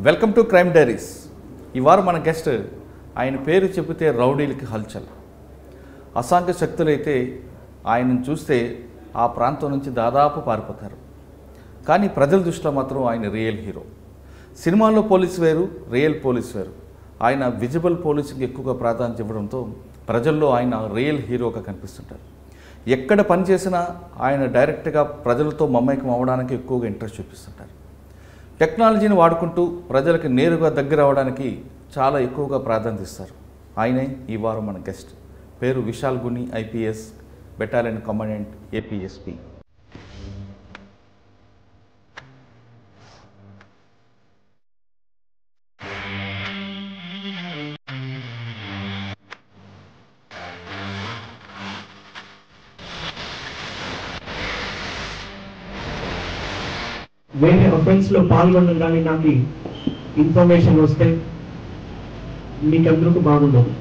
Welcome to crime diaries. ఈ వారం మన గెస్ట్ ఆయన పేరు చెబితే రౌడీలకి హల్చల్. అసాంఘిక శక్తులైతే ఆయనను చూస్తే ఆ ప్రాంతం నుంచి దాదాపు పారిపోతారు. కానీ ప్రజల దృష్టిలో మాత్రం ఆయన రియల్ హీరో. సినిమాల్లో పోలీసు వేరు, రియల్ పోలీసు వేరు. ఆయన విజిబుల్ పోలీసుకి ఎక్కువగా ప్రాధాన్యత ఇవ్వడంతో ప్రజల్లో ఆయన రియల్ హీరోగా కనిపిస్తుంటారు. ఎక్కడ పనిచేసినా ఆయన డైరెక్ట్గా ప్రజలతో మమేకం అవ్వడానికి ఎక్కువగా ఇంట్రెస్ట్ చూపిస్తుంటారు. టెక్నాలజీని వాడుకుంటూ ప్రజలకు నేరుగా దగ్గర అవ్వడానికి చాలా ఎక్కువగా ప్రాధాన్యత ఇస్తారు. ఆయనే ఈ వారం మన గెస్ట్. పేరు Vishal Guni, IPS, battalion commandant, APSP. వేరే అఫెన్స్లో పాల్గొనడానికి నాకు ఇన్ఫర్మేషన్ వస్తే మీకందరికీ బాగుండదు.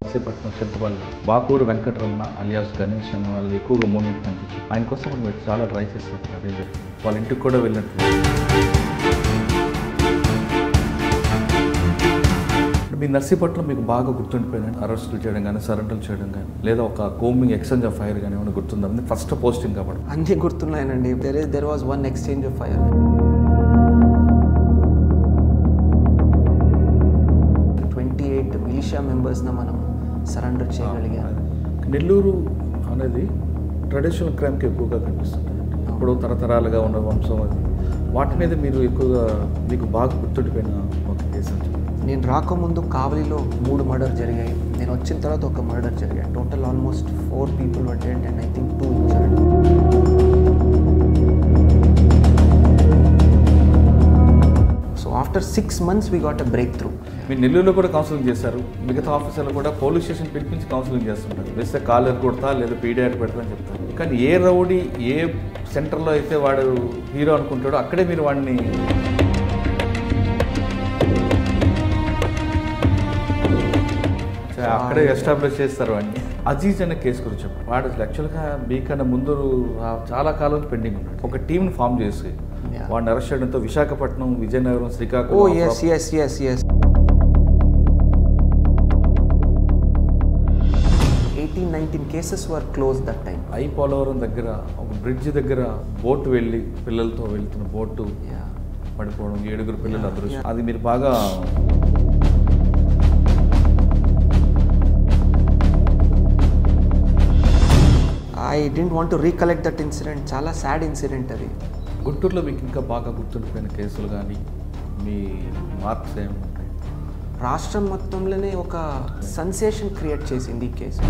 నర్సీపట్నం చింతపల్లి బాకూరు వెంకటరమణ అలియాస్ గణేష్ అనే వాళ్ళు ఎక్కువగా మూమెంట్ కనిపించి ఆయన కోసం మీరు చాలా ట్రై చేస్తారు. అదే వాళ్ళ ఇంటికి కూడా వెళ్ళినట్టు. మీ నర్సీపట్నం మీకు బాగా గుర్తుండిపోయింది అరెస్టులు చేయడం కానీ, సరెండర్లు చేయడం కానీ, లేదా ఒక కోమింగ్ ఎక్స్చేంజ్ ఆఫ్ ఫైర్ కానీ ఏమైనా గుర్తుందా? ఫస్ట్ పోస్టింగ్ కాబట్టి అన్నీ గుర్తున్నాయనండి. There was one exchange of fire. 28 militia మెంబర్స్ని మనం సరెండర్ చేయగలిగాం. నెల్లూరు అనేది ట్రెడిషనల్ క్రైమ్కి ఎక్కువగా కనిపిస్తుంది. ఇప్పుడు తరతరాలుగా ఉన్న వంశం అది. వాటి మీద మీరు ఎక్కువగా మీకు బాగా గుర్తుండిపోయిన ఒక కేసు? నేను రాకముందు కావలిలో 3 మర్డర్ జరిగాయి. నేను వచ్చిన తర్వాత ఒక మర్డర్ జరిగాయి. Total almost 4 people were dead and I think 2 injured. So after 6 months we got a breakthrough. మీరు నెల్లూరులో కూడా కౌన్సిలింగ్ చేశారు. మిగతా ఆఫీసర్లు కూడా పోలీస్ స్టేషన్ పిలిపించి కౌన్సిలింగ్ చేస్తుంటారు. వేస్తే కాలర్ కొడతా లేదా పీడియాట్ పెడతా అని చెప్తారు. కానీ ఏ రౌడీ ఏ సెంటర్లో అయితే వాడు హీరో అనుకుంటాడో అక్కడే మీరు వాడిని అక్కడే ఎస్టాబ్లిష్ చేస్తారు. వాడిని అజీజ్ అనే కేసు గురించి చెప్పారు. వాడు యాక్చువల్గా మీకన్నా ముందు చాలా కాలం పెండింగ్ ఉన్నాడు. ఒక టీంని ఫామ్ చేసి వాడిని అరెస్ట్ చేయడంతో Visakhapatnam, Vizianagaram, Srikakulam. 18-19 cases were closed that time. Polavaram దగ్గర ఒక బ్రిడ్జ్ దగ్గర బోటు వెళ్ళి పిల్లలతో వెళ్తున్న బోటు పడిపోవడం, 7 పిల్లలు అదృష్టం. అది మీరు బాగా I didn't want to recollect that incident. చాలా సాడ్ ఇన్సిడెంట్ అది. గుంటూరులో మీకు ఇంకా బాగా గుర్తుండిపోయిన కేసులు కానీ మీ మార్క్స్ ఏముంటాయి? రాష్ట్రం మొత్తంలోనే ఒక సెన్సేషన్ క్రియేట్ చేసింది ఈ case.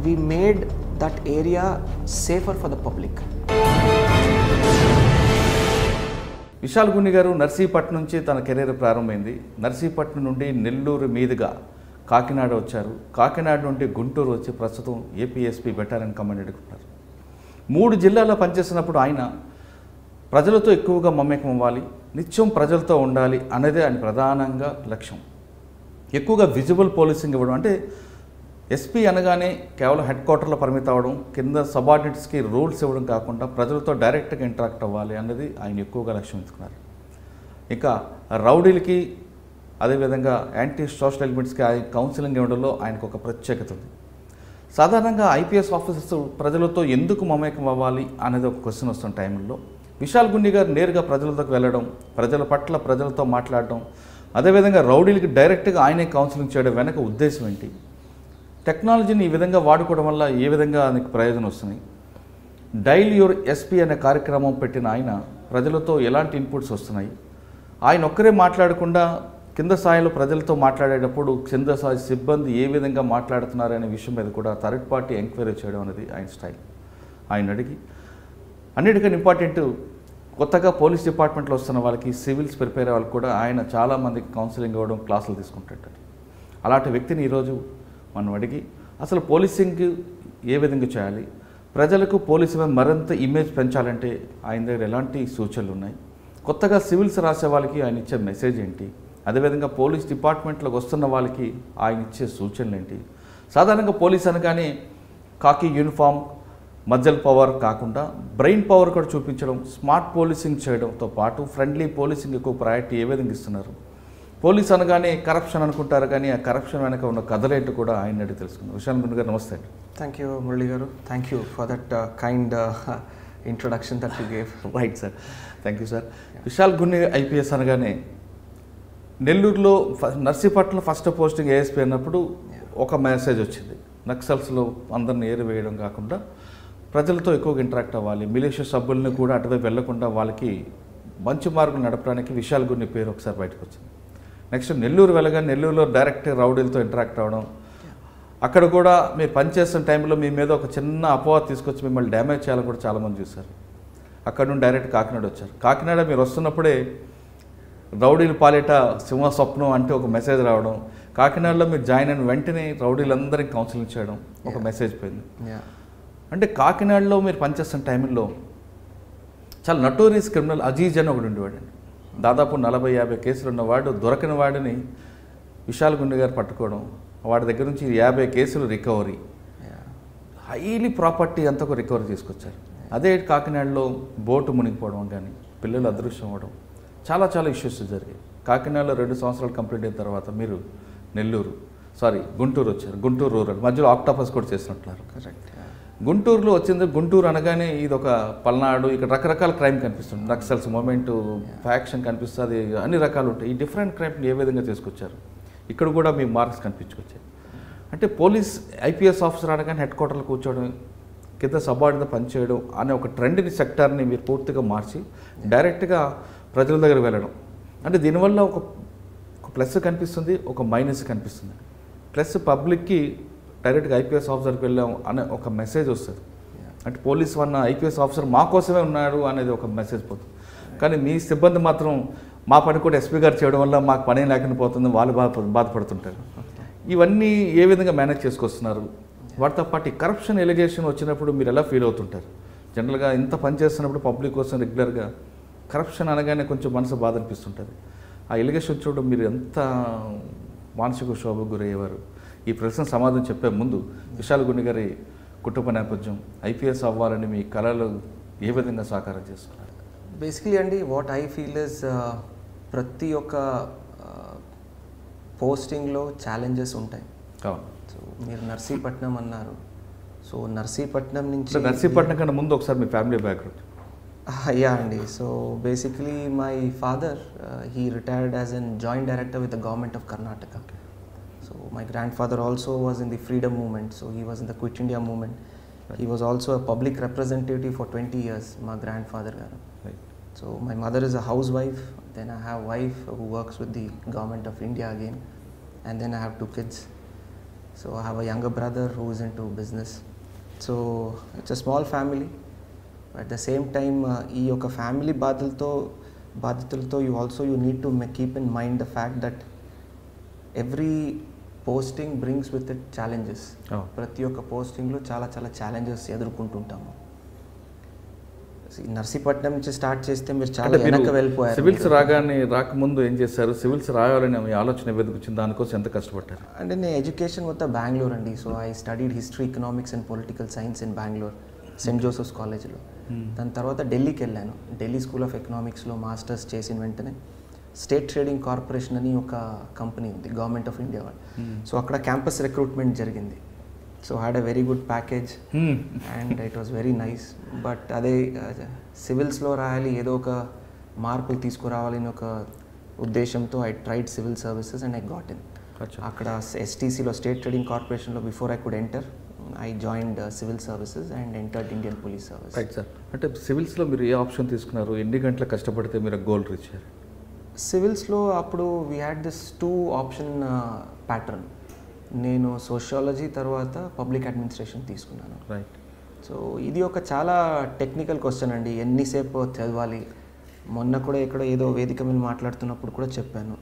We made that area safer for the public. Vishal Guni garu Narsipatnam నుంచి తన కెరీర్ ప్రారంభమైంది. నర్సీపట్నం నుండి నెల్లూరు మీదుగా కాకినాడ వచ్చారు. కాకినాడ నుండి గుంటూరు వచ్చి ప్రస్తుతం ఏపీఎస్పీ బెటాలియన్ కమాండెంట్గా ఉన్నారు. 3 జిల్లాల్లో పనిచేసినప్పుడు ఆయన ప్రజలతో ఎక్కువగా మమేకం అవ్వాలి, నిత్యం ప్రజలతో ఉండాలి అనేది ఆయన ప్రధానంగా లక్ష్యం. ఎక్కువగా విజిబుల్ పోలీసింగ్ ఇవ్వడం, అంటే ఎస్పీ అనగానే కేవలం హెడ్ క్వార్టర్లో పరిమితం అవ్వడం, కింద సబార్డినేట్స్కి రూల్స్ ఇవ్వడం కాకుండా ప్రజలతో డైరెక్ట్గా ఇంటరాక్ట్ అవ్వాలి అన్నది ఆయన ఎక్కువగా లక్ష్యం ఉంచుకున్నారు. ఇంకా రౌడీలకి అదేవిధంగా యాంటీ సోషల్ ఎలిమెంట్స్కి ఆయన కౌన్సిలింగ్ ఇవ్వడంలో ఆయనకు ఒక ప్రత్యేకత ఉంది. సాధారణంగా ఐపీఎస్ ఆఫీసర్స్ ప్రజలతో ఎందుకు మమేకం అవ్వాలి అనేది ఒక క్వశ్చన్ వస్తున్న టైంలో విశాల్ గుని గారు నేరుగా ప్రజలతో వెళ్ళడం, ప్రజల పట్ల ప్రజలతో మాట్లాడడం, అదేవిధంగా రౌడీలకి డైరెక్ట్గా ఆయనే కౌన్సిలింగ్ చేయడం వెనక ఉద్దేశం ఏంటి? టెక్నాలజీని ఈ విధంగా వాడుకోవడం వల్ల ఏ విధంగా నీకు ప్రయోజనం వస్తున్నాయి? డైల్ యువర్ ఎస్పీ అనే కార్యక్రమం పెట్టిన ఆయన ప్రజలతో ఎలాంటి ఇన్పుట్స్ వస్తున్నాయి? ఆయన ఒక్కరే మాట్లాడకుండా కింద స్థాయిలో ప్రజలతో మాట్లాడేటప్పుడు కింద స్థాయి సిబ్బంది ఏ విధంగా మాట్లాడుతున్నారు అనే విషయం మీద కూడా థర్డ్ పార్టీ ఎంక్వైరీ చేయడం అనేది ఆయన స్టైల్. ఆయన అడిగి అన్నిటికన్నా ఇంపార్టెంట్, కొత్తగా పోలీస్ డిపార్ట్మెంట్లో వస్తున్న వాళ్ళకి, సివిల్స్ ప్రిపేర్ అయ్యే వాళ్ళకి కూడా ఆయన చాలామందికి కౌన్సిలింగ్ ఇవ్వడం, క్లాసులు తీసుకుంటుంటారు. అలాంటి వ్యక్తిని ఈరోజు మనం అడిగి అసలు పోలీసింగ్ ఏ విధంగా చేయాలి, ప్రజలకు పోలీసు మీద మరింత ఇమేజ్ పెంచాలంటే ఆయన దగ్గర ఎలాంటి సూచనలు ఉన్నాయి, కొత్తగా సివిల్స్ రాసే వాళ్ళకి ఆయన ఇచ్చే మెసేజ్ ఏంటి, అదేవిధంగా పోలీస్ డిపార్ట్మెంట్లోకి వస్తున్న వాళ్ళకి ఆయన ఇచ్చే సూచనలు ఏంటి? సాధారణంగా పోలీస్ అనగానే కాకి యూనిఫామ్, మజ్జల్ పవర్ కాకుండా బ్రెయిన్ పవర్ కూడా చూపించడం, స్మార్ట్ పోలీసింగ్ చేయడంతో పాటు ఫ్రెండ్లీ పోలీసింగ్ ఎక్కువ ప్రయారిటీ ఏ విధంగా ఇస్తున్నారు? పోలీస్ అనగానే కరప్షన్ అనుకుంటారు, కానీ ఆ కరప్షన్ వెనక ఉన్న కథలేంటో కూడా ఆయన అడిగి తెలుసుకున్నాం. విశాల్ గుండు గారు నమస్తే అండి. థ్యాంక్ యూ మురళి గారు, thank you for that kind introduction that you gave. Right sir, thank you sir. Vishal గుండు ఐపీఎస్ అనగానే నెల్లూరులో నర్సీపట్నంలో ఫస్ట్ పోస్టింగ్ ఏఎస్పీ అన్నప్పుడు ఒక మెసేజ్ వచ్చింది, నక్సల్స్లో అందరిని ఏరివేయడం కాకుండా ప్రజలతో ఎక్కువగా ఇంటరాక్ట్ అవ్వాలి, మిలిషియా సభ్యులను కూడా అటువైపు వెళ్లకుండా వాళ్ళకి మంచి మార్గం నడపడానికి విశాల్ గుండు పేరు ఒకసారి బయటకు వచ్చింది. నెక్స్ట్ నెల్లూరు వెళ్ళగానే నెల్లూరులో డైరెక్ట్ రౌడీలతో ఇంటరాక్ట్ అవ్వడం, అక్కడ కూడా మీరు పనిచేస్తున్న టైంలో మీ మీద ఒక చిన్న అపోహ తీసుకొచ్చి మిమ్మల్ని డ్యామేజ్ చేయాలని కూడా చాలామంది చూశారు. అక్కడ నుండి డైరెక్ట్ కాకినాడ వచ్చారు. కాకినాడ మీరు వస్తున్నప్పుడే రౌడీలు పాలేట సింహ స్వప్నం అంటే ఒక మెసేజ్ రావడం, కాకినాడలో మీరు జాయిన్ అయిన వెంటనే రౌడీలందరికీ కౌన్సిలింగ్ చేయడం, ఒక మెసేజ్ పోయింది. అంటే కాకినాడలో మీరు పనిచేస్తున్న టైంలో చాలా నటోరియస్ క్రిమినల్ అజీజ్ అని ఒకడు ఉండేవాడండి. దాదాపు 40-50 కేసులు ఉన్నవాడు, దొరకని వాడిని విశాల్ గుండు గారు పట్టుకోవడం, వాడి దగ్గర నుంచి 50 కేసులు రికవరీ, హైలీ ప్రాపర్టీ అంతా రికవరీ తీసుకొచ్చారు. అదే కాకినాడలో బోటు మునిగిపోవడం కానీ, పిల్లలు అదృశ్యం అవ్వడం, చాలా చాలా ఇష్యూస్ జరిగాయి. కాకినాడలో 2 సంవత్సరాలు కంప్లీట్ అయిన తర్వాత మీరు గుంటూరు వచ్చారు. గుంటూరు రూరల్ మధ్యలో ఆక్టోపస్ కూడా చేసినట్టున్నారు. కరెక్ట్. గుంటూరులో వచ్చింది. గుంటూరు అనగానే ఇది ఒక పల్నాడు, ఇక్కడ రకరకాల క్రైమ్ కనిపిస్తుంది, నక్సల్స్ మూమెంట్, ఫ్యాక్షన్ కనిపిస్తుంది, అన్ని రకాలు ఉంటాయి. ఈ డిఫరెంట్ క్రైమ్ని ఏ విధంగా తీసుకొచ్చారు? ఇక్కడ కూడా మీ మార్క్స్ కనిపించుకొచ్చాయి. అంటే పోలీస్ ఐపీఎస్ ఆఫీసర్ అనగానే హెడ్ క్వార్టర్లో కూర్చోవడం, కింద సబార్డిన పనిచేయడం అనే ఒక ట్రెండ్ని, సెక్టార్ని మీరు పూర్తిగా మార్చి డైరెక్ట్గా ప్రజల దగ్గర వెళ్ళడం. అంటే దీనివల్ల ఒక ప్లస్ కనిపిస్తుంది, ఒక మైనస్ కనిపిస్తుంది. ప్లస్ పబ్లిక్కి డైరెక్ట్గా ఐపీఎస్ ఆఫీసర్కి వెళ్ళాం అనే ఒక మెసేజ్ వస్తుంది. అంటే పోలీస్ వన్న ఐపీఎస్ ఆఫీసర్ మా కోసమే ఉన్నాడు అనేది ఒక మెసేజ్ పోతుంది. కానీ మీ సిబ్బంది మాత్రం మా పని కూడా ఎస్పీ గారు చేయడం వల్ల మాకు పని లేకుండా పోతుంది, వాళ్ళు బాధపడుతుంటారు. ఇవన్నీ ఏ విధంగా మేనేజ్ చేసుకొస్తున్నారు? వాటితో పాటు కరప్షన్ ఎలిగేషన్ వచ్చినప్పుడు మీరు ఎలా ఫీల్ అవుతుంటారు? జనరల్గా ఇంత పని చేస్తున్నప్పుడు పబ్లిక్ కోసం రెగ్యులర్గా కరప్షన్ అనగానే కొంచెం మనసు బాధ అనిపిస్తుంటుంది. ఆ ఎలిగేషన్ చూడడం మీరు ఎంత మానసిక శోభకు గురయ్యేవారు? ఈ ప్రశ్న సమాధానం చెప్పే ముందు విశాల్ గుండు గారి కుటుంబ నేపథ్యం, ఐపీఎస్ అవ్వాలని మీ కళలు ఏ విధంగా సాకారం చేసుకున్నారు? బేసిక్లీ అండి, వాట్ ఐ ఫీల్ ఇస్ ప్రతి ఒక్క పోస్టింగ్లో ఛాలెంజెస్ ఉంటాయి. సో మీరు నర్సీపట్నం అన్నారు. సో నర్సీపట్నం నుంచి, నర్సీపట్నం కన్నా ముందు ఒకసారి మీ ఫ్యామిలీ బ్యాక్గ్రౌండ్. యా అండి. So basically my father he retired as an joint director with the government of Karnataka. So my grandfather also was in the freedom movement, so he was in the Quit India movement. Right. He was also a public representative for 20 years, my grandfather garu. Right. So my mother is a housewife, then I have a wife who works with the government of India again, and then I have 2 kids. So I have a younger brother who is into business. So it's a small family, but at the same time ee oka family బాధ్యతలతో you need to keep in mind the fact that every posting brings with it challenges. ప్రతి ఒక్క పోస్టింగ్లో చాలా చాలా challenges ఎదుర్కొంటుంటాము. Narsipatnam నుంచి start చేస్తే మీరు చాలా వెనక్కి వెళ్ళిపోయారు. సివిల్స్ రాకముందు ఏం చేశారు? సివిల్స్ రాయాలని మీ ఆలోచన వచ్చింది, దానికోసం ఎంత కష్టపడ్డారు? అంటే నేను ఎడ్యుకేషన్ మొత్తం బెంగళూరు అండి. So I studied history, economics and political science in Bengaluru, Saint Joseph's కాలేజ్లో. దాని తర్వాత ఢిల్లీకి వెళ్ళాను. ఢిల్లీ స్కూల్ ఆఫ్ ఎకనామిక్స్లో మాస్టర్స్ చేసిన వెంటనే స్టేట్ ట్రేడింగ్ కార్పొరేషన్ అని ఒక కంపెనీ ఉంది, గవర్నమెంట్ ఆఫ్ ఇండియా వాళ్ళు. సో అక్కడ క్యాంపస్ రిక్రూట్మెంట్ జరిగింది. So had a very good package and it was very nice. But అదే సివిల్స్లో రాయాలి, ఏదో ఒక మార్పులు తీసుకురావాలని ఒక ఉద్దేశంతో I tried civil services and I got in. అక్కడ STCలో స్టేట్ ట్రేడింగ్ కార్పొరేషన్లో before I could enter I joined civil services and entered Indian police service. Right sir. అంటే సివిల్స్లో మీరు ఏ ఆప్షన్ తీసుకున్నారు, ఎన్ని గంటలు కష్టపడితే మీరు గోల్ రీచ్ అయ్యారు? సివిల్స్లో అప్పుడు we had this 2 option pattern. నేను సోషియాలజీ తర్వాత పబ్లిక్ అడ్మినిస్ట్రేషన్ తీసుకున్నాను. రైట్. సో ఇది ఒక చాలా టెక్నికల్ క్వశ్చన్ అండి, ఎన్నిసేపు చదవాలి. మొన్న కూడా ఎక్కడో ఏదో వేదిక మీద మాట్లాడుతున్నప్పుడు కూడా చెప్పాను,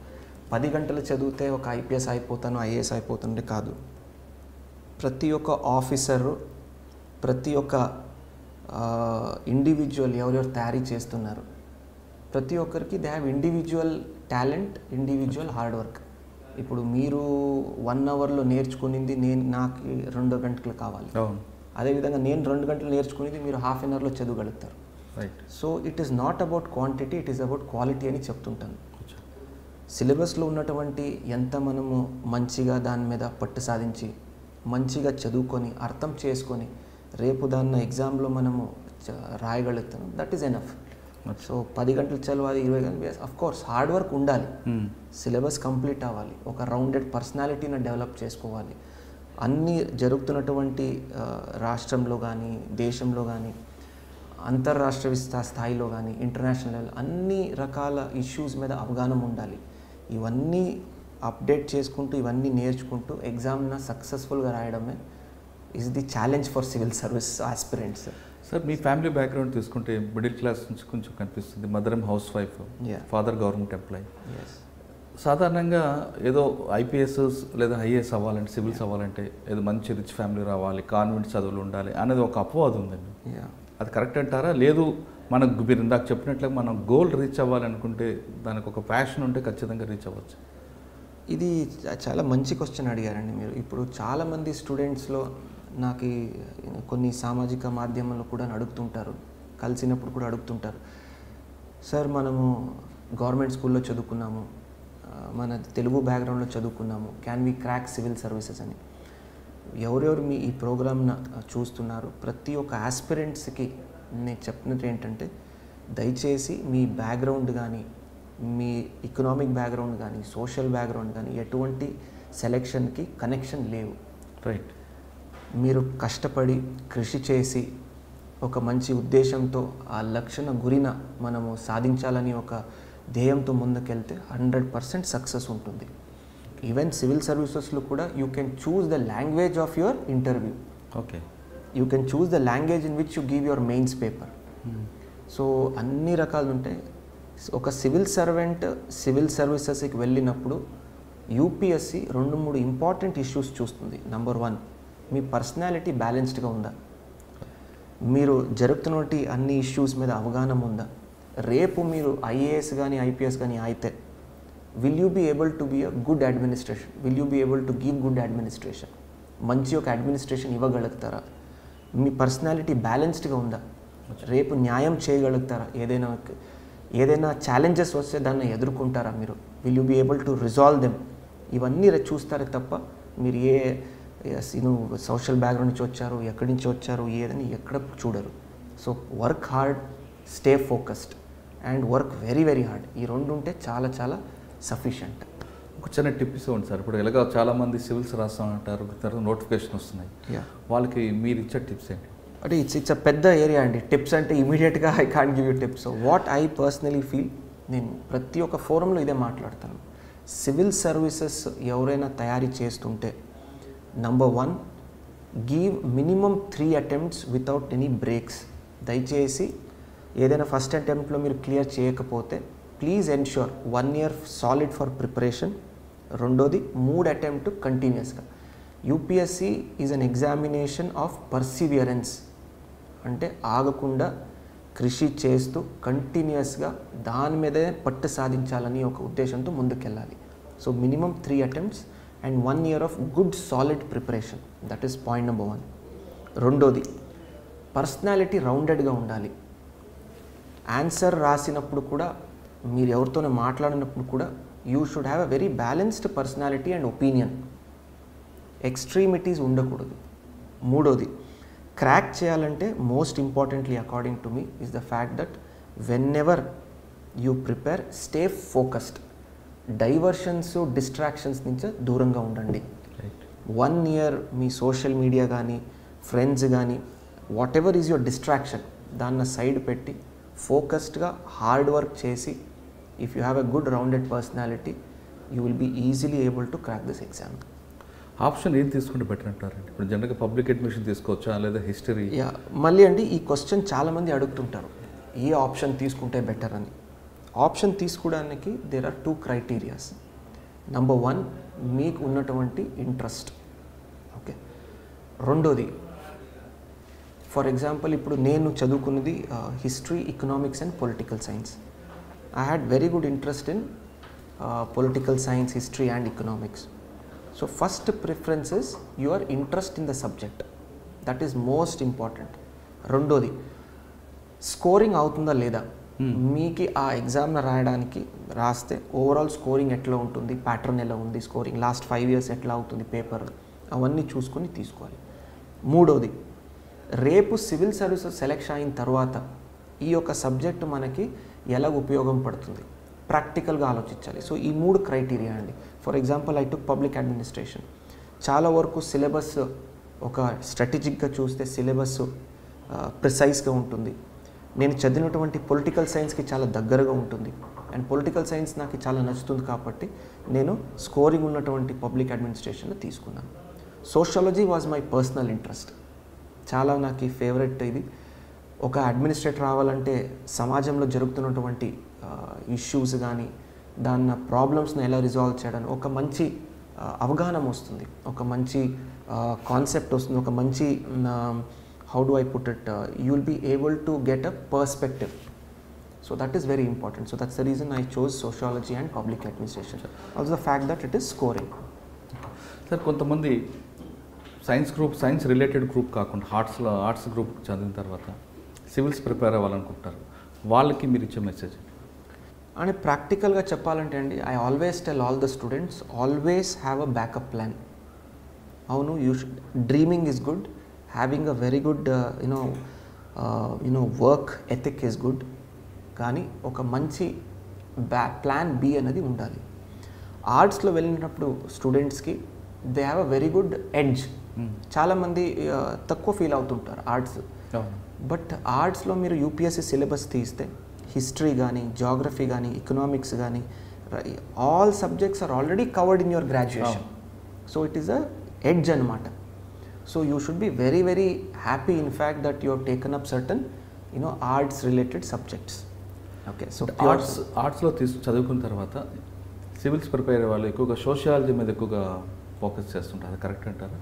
10 గంటలు చదివితే ఒక IPS అయిపోతాను, IAS అయిపోతుండే కాదు. ప్రతి ఒక్క ఆఫీసరు, ప్రతి ఒక్క ఇండివిజువల్ ఎవరెవరు తయారీ చేస్తున్నారు, ప్రతి ఒక్కరికి they have individual talent, individual hard work. ఇప్పుడు మీరు 1 అవర్లో నేర్చుకునింది నాకు 2 గంటలు కావాలి. అదేవిధంగా నేను 2 గంటలు నేర్చుకునేది మీరు హాఫ్ అన్ అవర్లో చదవగలుగుతారు. Right. So it is not about quantity, it is about quality అని చెప్తుంటాను. సిలబస్లో ఉన్నటువంటి ఎంత మనము మంచిగా దాని మీద పట్టు సాధించి మంచిగా చదువుకొని అర్థం చేసుకొని రేపు దాన్ని ఎగ్జామ్లో మనము రాయగలుగుతాం, దట్ ఈస్ ఎనఫ్. సో 10 గంటలు చదవాలి, 20 గంటలు, అఫ్ కోర్స్ హార్డ్ వర్క్ ఉండాలి, సిలబస్ కంప్లీట్ అవ్వాలి, ఒక రౌండెడ్ పర్సనాలిటీని డెవలప్ చేసుకోవాలి. అన్నీ జరుగుతున్నటువంటి రాష్ట్రంలో కానీ దేశంలో కానీ అంతర్రాష్ట్ర స్థాయిలో కానీ ఇంటర్నేషనల్ లెవెల్ అన్ని రకాల ఇష్యూస్ మీద అవగాహన ఉండాలి. ఇవన్నీ అప్డేట్ చేసుకుంటూ ఇవన్నీ నేర్చుకుంటూ ఎగ్జామ్ని సక్సెస్ఫుల్గా రాయడమే is the challenge for civil service aspirants. Sir, మీ ఫ్యామిలీ బ్యాక్గ్రౌండ్ తీసుకుంటే మిడిల్ క్లాస్ నుంచి కొంచెం కనిపిస్తుంది. Mother housewife, father government employee. సాధారణంగా ఏదో IPS లేదా IAS అవ్వాలంటే, సివిల్స్ అవ్వాలంటే ఏదో మంచి రిచ్ ఫ్యామిలీ రావాలి, కాన్వెంట్ చదువులు ఉండాలి అనేది ఒక అపవాదం ఉందండి. అది కరెక్ట్ అంటారా? లేదు, మనకు మీరు ఇందాక చెప్పినట్లుగా మనం గోల్ రీచ్ అవ్వాలనుకుంటే దానికి ఒక ప్యాషన్ ఉంటే ఖచ్చితంగా రీచ్ అవ్వచ్చు. ఇది చాలా మంచి క్వశ్చన్ అడిగారండి మీరు. ఇప్పుడు చాలామంది స్టూడెంట్స్లో నాకు కొన్ని సామాజిక మాధ్యమాల్లో కూడా అడుగుతుంటారు, కలిసినప్పుడు కూడా అడుగుతుంటారు, సార్ మనము గవర్నమెంట్ స్కూల్లో చదువుకున్నాము, మన తెలుగు బ్యాక్గ్రౌండ్లో చదువుకున్నాము, can we crack civil services అని. ఎవరెవరు మీ ఈ ప్రోగ్రామ్ను చూస్తున్నారు, ప్రతి ఒక్క ఆస్పిరెంట్స్కి నేను చెప్పినట్టు ఏంటంటే, దయచేసి మీ బ్యాక్గ్రౌండ్ కానీ, మీ ఎకనామిక్ బ్యాక్గ్రౌండ్ కానీ, సోషల్ బ్యాక్గ్రౌండ్ కానీ ఎటువంటి సెలెక్షన్కి కనెక్షన్ లేవు. రైట్. మీరు కష్టపడి కృషి చేసి ఒక మంచి ఉద్దేశంతో ఆ లక్ష్య గురిన మనము సాధించాలని ఒక ధ్యేయంతో ముందుకెళ్తే 100% సక్సెస్ ఉంటుంది. ఈవెన్ సివిల్ సర్వీసెస్లో కూడా you can choose the language of your interview. Okay. You can choose the language in which you give your mains paper. So అన్ని రకాలు ఉంటాయి. ఒక సివిల్ సర్వెంట్ సివిల్ సర్వీసెస్కి వెళ్ళినప్పుడు UPSC 2-3 ఇంపార్టెంట్ ఇష్యూస్ చూస్తుంది. Number 1, మీ personality బ్యాలెన్స్డ్గా ఉందా, మీరు జరుగుతున్నటువంటి అన్ని ఇష్యూస్ మీద అవగాహన ఉందా, రేపు మీరు IAS కానీ IPS కానీ అయితే will you be able to be a good administration, will you be able to give good administration, మంచి ఒక అడ్మినిస్ట్రేషన్ ఇవ్వగలుగుతారా, మీ పర్సనాలిటీ బ్యాలెన్స్డ్గా ఉందా, రేపు న్యాయం చేయగలుగుతారా, ఏదైనా ఛాలెంజెస్ వస్తే దాన్ని ఎదుర్కొంటారా మీరు, will you be able to resolve them. ఇవన్నీ చూస్తారే తప్ప మీరు సోషల్ బ్యాక్గ్రౌండ్ నుంచి వచ్చారు, ఎక్కడి నుంచి వచ్చారు, ఏదని ఎక్కడ చూడరు. So work hard, stay focused and work very very hard. ఈ 2 ఉంటే చాలా చాలా సఫిషియంట్. ఒక చిన్న టిప్ ఇవ్వండి సార్. ఇప్పుడు ఎలాగో చాలామంది సివిల్స్ రాస్తామంటారు, తర్వాత నోటిఫికేషన్ వస్తున్నాయి, వాళ్ళకి మీరు ఇచ్చే టిప్స్ ఏంటి? అంటే ఇట్స్ అ పెద్ద ఏరియా అండి. టిప్స్ అంటే ఇమీడియట్గా I can't give you tips. What I personally feel, నేను ప్రతి ఒక్క ఫోరంలో ఇదే మాట్లాడతాను. సివిల్ సర్వీసెస్ ఎవరైనా తయారీ చేస్తుంటే number 1, give minimum 3 attempts without any breaks. దయచేసి ఏదైనా ఫస్ట్ అటెంప్ట్లో మీరు క్లియర్ చేయకపోతే please ensure 1 year solid for preparation. రెండోది 3 అటెంప్ట్ కంటిన్యూస్గా. UPSC is an examination of perseverance, అంటే ఆగకుండా కృషి చేస్తూ కంటిన్యూస్గా దాని మీదే పట్టు సాధించాలని ఒక ఉద్దేశంతో ముందుకెళ్ళాలి. So minimum 3 attempts and 1 year of good solid preparation, that is point number 1. రెండోది, పర్సనాలిటీ రౌండెడ్గా ఉండాలి. ఆన్సర్ రాసినప్పుడు కూడా, మీరు ఎవరితోనే మాట్లాడినప్పుడు కూడా you should have a very balanced personality and opinion. Extremities ఉండకూడదు. మూడోది, క్రాక్ చేయాలంటే most importantly according to me is the fact that whenever you prepare, stay focused. Diversions distractions నుంచి దూరంగా ఉండండి. 1 year మీ సోషల్ మీడియా కానీ friends కానీ whatever is your distraction దాన్ని సైడ్ పెట్టి ఫోకస్డ్గా హార్డ్ వర్క్ చేసి if you have a good rounded personality you will be easily able to crack this exam. Option ఏం తీసుకుంటే బెటర్ అంటారండి? ఇప్పుడు జనరల్గా పబ్లిక్ అడ్మిషన్ తీసుకోవచ్చా లేదా హిస్టరీ? మళ్ళీ అండి ఈ క్వశ్చన్ చాలామంది అడుగుతుంటారు ఏ ఆప్షన్ తీసుకుంటే బెటర్ అని. ఆప్షన్ తీసుకోవడానికి దేర్ ఆర్ 2 criteria. Number 1 మీకు ఉన్నటువంటి ఇంట్రెస్ట్. ఓకే. రెండోది ఫర్ ఎగ్జాంపుల్ ఇప్పుడు నేను చదువుకున్నది history, economics and political science. I had very good interest in political science, history and economics. So first preference is your interest in the subject, that is most important. రెండోది scoring అవుతుందా లేదా, మీకు ఆ ఎగ్జామ్ని రాస్తే overall scoring ఎట్లా ఉంటుంది, pattern ఎలా ఉంది, స్కోరింగ్ లాస్ట్ 5 years ఎట్లా అవుతుంది పేపర్, అవన్నీ చూసుకొని తీసుకోవాలి. మూడోది రేపు సివిల్ సర్వీసెస్ సెలెక్షన్ అయిన తర్వాత ఈ యొక్క సబ్జెక్ట్ మనకి ఎలా ఉపయోగం పడుతుంది ప్రాక్టికల్గా ఆలోచించాలి. సో ఈ 3 criteria అండి. For example I took public administration. చాలా వరకు సిలబస్ ఒక స్ట్రాటజిక్గా చూస్తే సిలబస్ ప్రిసైజ్గా ఉంటుంది. నేను చదివినటువంటి పొలిటికల్ సైన్స్కి చాలా దగ్గరగా ఉంటుంది అండ్ పొలిటికల్ సైన్స్ నాకు చాలా నచ్చుతుంది కాబట్టి నేను స్కోరింగ్ ఉన్నటువంటి పబ్లిక్ అడ్మినిస్ట్రేషన్లో తీసుకున్నాను. Sociology was my personal interest, చాలా నాకు ఫేవరెట్. ఇది ఒక అడ్మినిస్ట్రేటర్ రావాలంటే సమాజంలో జరుగుతున్నటువంటి ఇష్యూస్ కానీ దాని ప్రాబ్లమ్స్ని ఎలా రిజాల్వ్ చేయడానికి ఒక మంచి అవగాహన వస్తుంది, ఒక మంచి కాన్సెప్ట్ వస్తుంది, ఒక మంచి how do I put it, you will be able to get a perspective. So that is very important. So that's the reason I chose sociology and public administration. Also the fact that it is scoring. Sir, కొంతమంది science related group కాకుండా arts group చదివిన తర్వాత civils prepare అవ్వాలనుకుంటారు, వాళ్ళకి మీరు ఇచ్చే message? అంటే ప్రాక్టికల్గా చెప్పాలంటే అండి, I always tell all the students always have a backup plan. అవును, dreaming is good, having a very good work ethic is good, కానీ ఒక మంచి ప్లాన్ బి అనేది ఉండాలి. ఆర్ట్స్లో వెళ్ళినప్పుడు స్టూడెంట్స్కి they have a very good edge. చాలామంది తక్కువ ఫీల్ అవుతుంటారు ఆర్ట్స్, బట్ ఆర్ట్స్లో మీరు యూపీఎస్సీ సిలబస్ తీస్తే హిస్టరీ కానీ జాగ్రఫీ కానీ ఎకనామిక్స్ కానీ all subjects are already covered in your graduation. So it is a edge అనమాట. So you should be very very happy in fact that you have taken up certain arts related subjects. Okay, so ఆర్ట్స్లో చదువుకున్న తర్వాత civils prepare వాళ్ళు ఎక్కువగా sociology మీద ఎక్కువగా focus చేస్తుంటారు, correct అంటారా?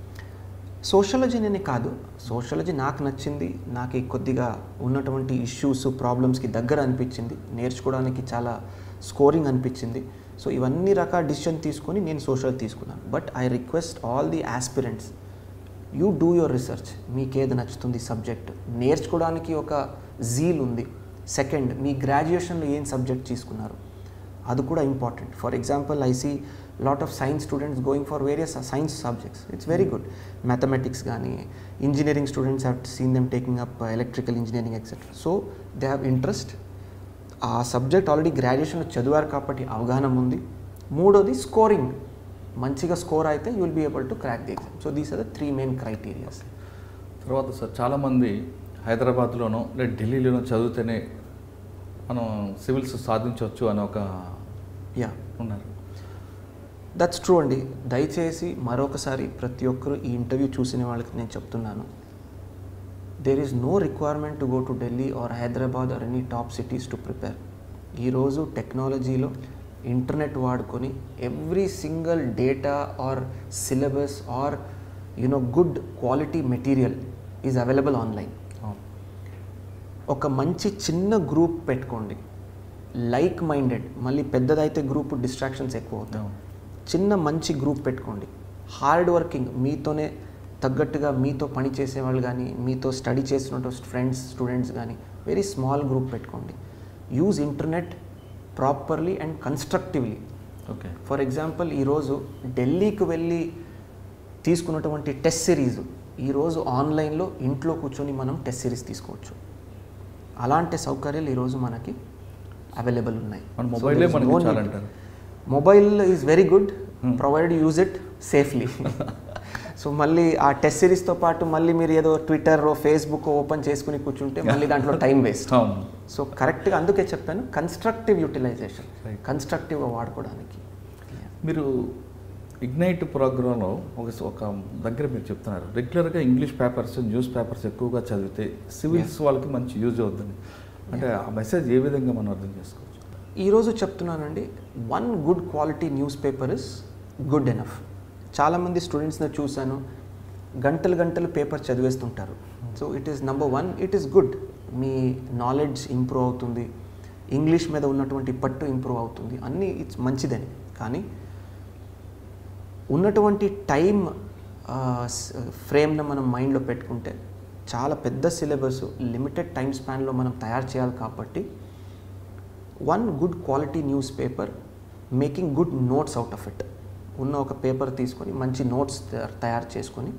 Sociology నేనే కాదు, సోషాలజీ నాకు నచ్చింది, నాకు కొద్దిగా ఉన్నటువంటి ఇష్యూస్ ప్రాబ్లమ్స్కి దగ్గర అనిపించింది, నేర్చుకోవడానికి చాలా స్కోరింగ్ అనిపించింది. సో ఇవన్నీ రకాల డిసిషన్ తీసుకొని నేను సోషల్ తీసుకున్నాను. But I request all the aspirants, you do your research. మీకు ఏది నచ్చుతుంది సబ్జెక్ట్, నేర్చుకోవడానికి ఒక జీల్ ఉంది. సెకండ్, మీ గ్రాడ్యుయేషన్లో ఏం సబ్జెక్ట్ తీసుకున్నారు అది కూడా important. For example I see lot of science students going for various science subjects, it's very good. Mathematics కానీ engineering students have seen them taking up electrical engineering etcetera. So they have interest, ఆ subject already గ్రాడ్యుయేషన్లో చదివారు కాబట్టి అవగాహన ఉంది. మూడోది scoring, మంచిగా score అయితే you will be able to crack the exam. So these are the 3 main criteria. తర్వాత సార్ చాలామంది హైదరాబాద్లోనో లేదా ఢిల్లీలోనో చదివితేనే మనం సివిల్స్ సాధించవచ్చు అని ఒక ఉన్నారు. దట్స్ ట్రూ అండి. దయచేసి మరొకసారి ప్రతి ఒక్కరు ఈ ఇంటర్వ్యూ చూసిన వాళ్ళకి నేను చెప్తున్నాను, there is no requirement to go to Delhi or Hyderabad or any top cities to prepare. ఈరోజు టెక్నాలజీలో ఇంటర్నెట్ వాడుకొని every single data or syllabus or good quality material is available online. ఒక మంచి చిన్న గ్రూప్ పెట్టుకోండి, లైక్ మైండెడ్. మళ్ళీ పెద్దదైతే గ్రూప్ డిస్ట్రాక్షన్స్ ఎక్కువ అవుతాయి. చిన్న మంచి గ్రూప్ పెట్టుకోండి, హార్డ్ వర్కింగ్, మీతోనే తగ్గట్టుగా మీతో పని చేసేవాళ్ళు కానీ మీతో స్టడీ చేసినట్టు ఫ్రెండ్స్ స్టూడెంట్స్ కానీ వెరీ స్మాల్ గ్రూప్ పెట్టుకోండి. Use internet properly and constructively. Okay, for example ఈరోజు ఢిల్లీకి వెళ్ళి తీసుకున్నటువంటి టెస్ట్ సిరీస్ ఈరోజు ఆన్లైన్లో ఇంట్లో కూర్చొని మనం టెస్ట్ సిరీస్ తీసుకోవచ్చు. అలాంటి సౌకర్యాలు ఈరోజు మనకి అవైలబుల్ ఉన్నాయి. Mobile is very good provide use it safely. So మళ్ళీ ఆ టెస్ట్ సిరీస్తో పాటు మళ్ళీ మీరు ఏదో ట్విట్టర్ ఫేస్బుక్ ఓపెన్ చేసుకుని కూర్చుంటే మళ్ళీ దాంట్లో టైం వేస్ట్. సో కరెక్ట్గా అందుకే చెప్పాను కన్స్ట్రక్టివ్ యూటిలైజేషన్, కన్స్ట్రక్టివ్గా వాడుకోవడానికి. మీరు ఇగ్నైట్ ప్రోగ్రాంలో ఒక దగ్గర మీరు చెప్తున్నారు రెగ్యులర్గా ఇంగ్లీష్ పేపర్స్ న్యూస్ పేపర్స్ ఎక్కువగా చదివితే సివిల్స్ వాళ్ళకి మంచి యూజ్ అవుతుంది అంటే ఆ మెసేజ్ ఏ విధంగా మనం అర్థం చేసుకోవచ్చు? ఈరోజు చెప్తున్నానండి, one good quality news paper is good enough. చాలామంది స్టూడెంట్స్ని చూశాను, గంటలు గంటలు పేపర్ చదివేస్తుంటారు. So it is number one, it is good, మీ నాలెడ్జ్ ఇంప్రూవ్ అవుతుంది, ఇంగ్లీష్ మీద ఉన్నటువంటి పట్టు ఇంప్రూవ్ అవుతుంది, అన్నీ ఇట్స్ మంచిదని. కానీ ఉన్నటువంటి టైం ఫ్రేమ్ను మనం మైండ్లో పెట్టుకుంటే చాలా పెద్ద సిలబస్ లిమిటెడ్ టైం స్పాన్లో మనం తయారు చేయాలి. కాబట్టి one good quality news paper making good notes out of it. ఉన్న ఒక పేపర్ తీసుకొని మంచి నోట్స్ తయారు చేసుకొని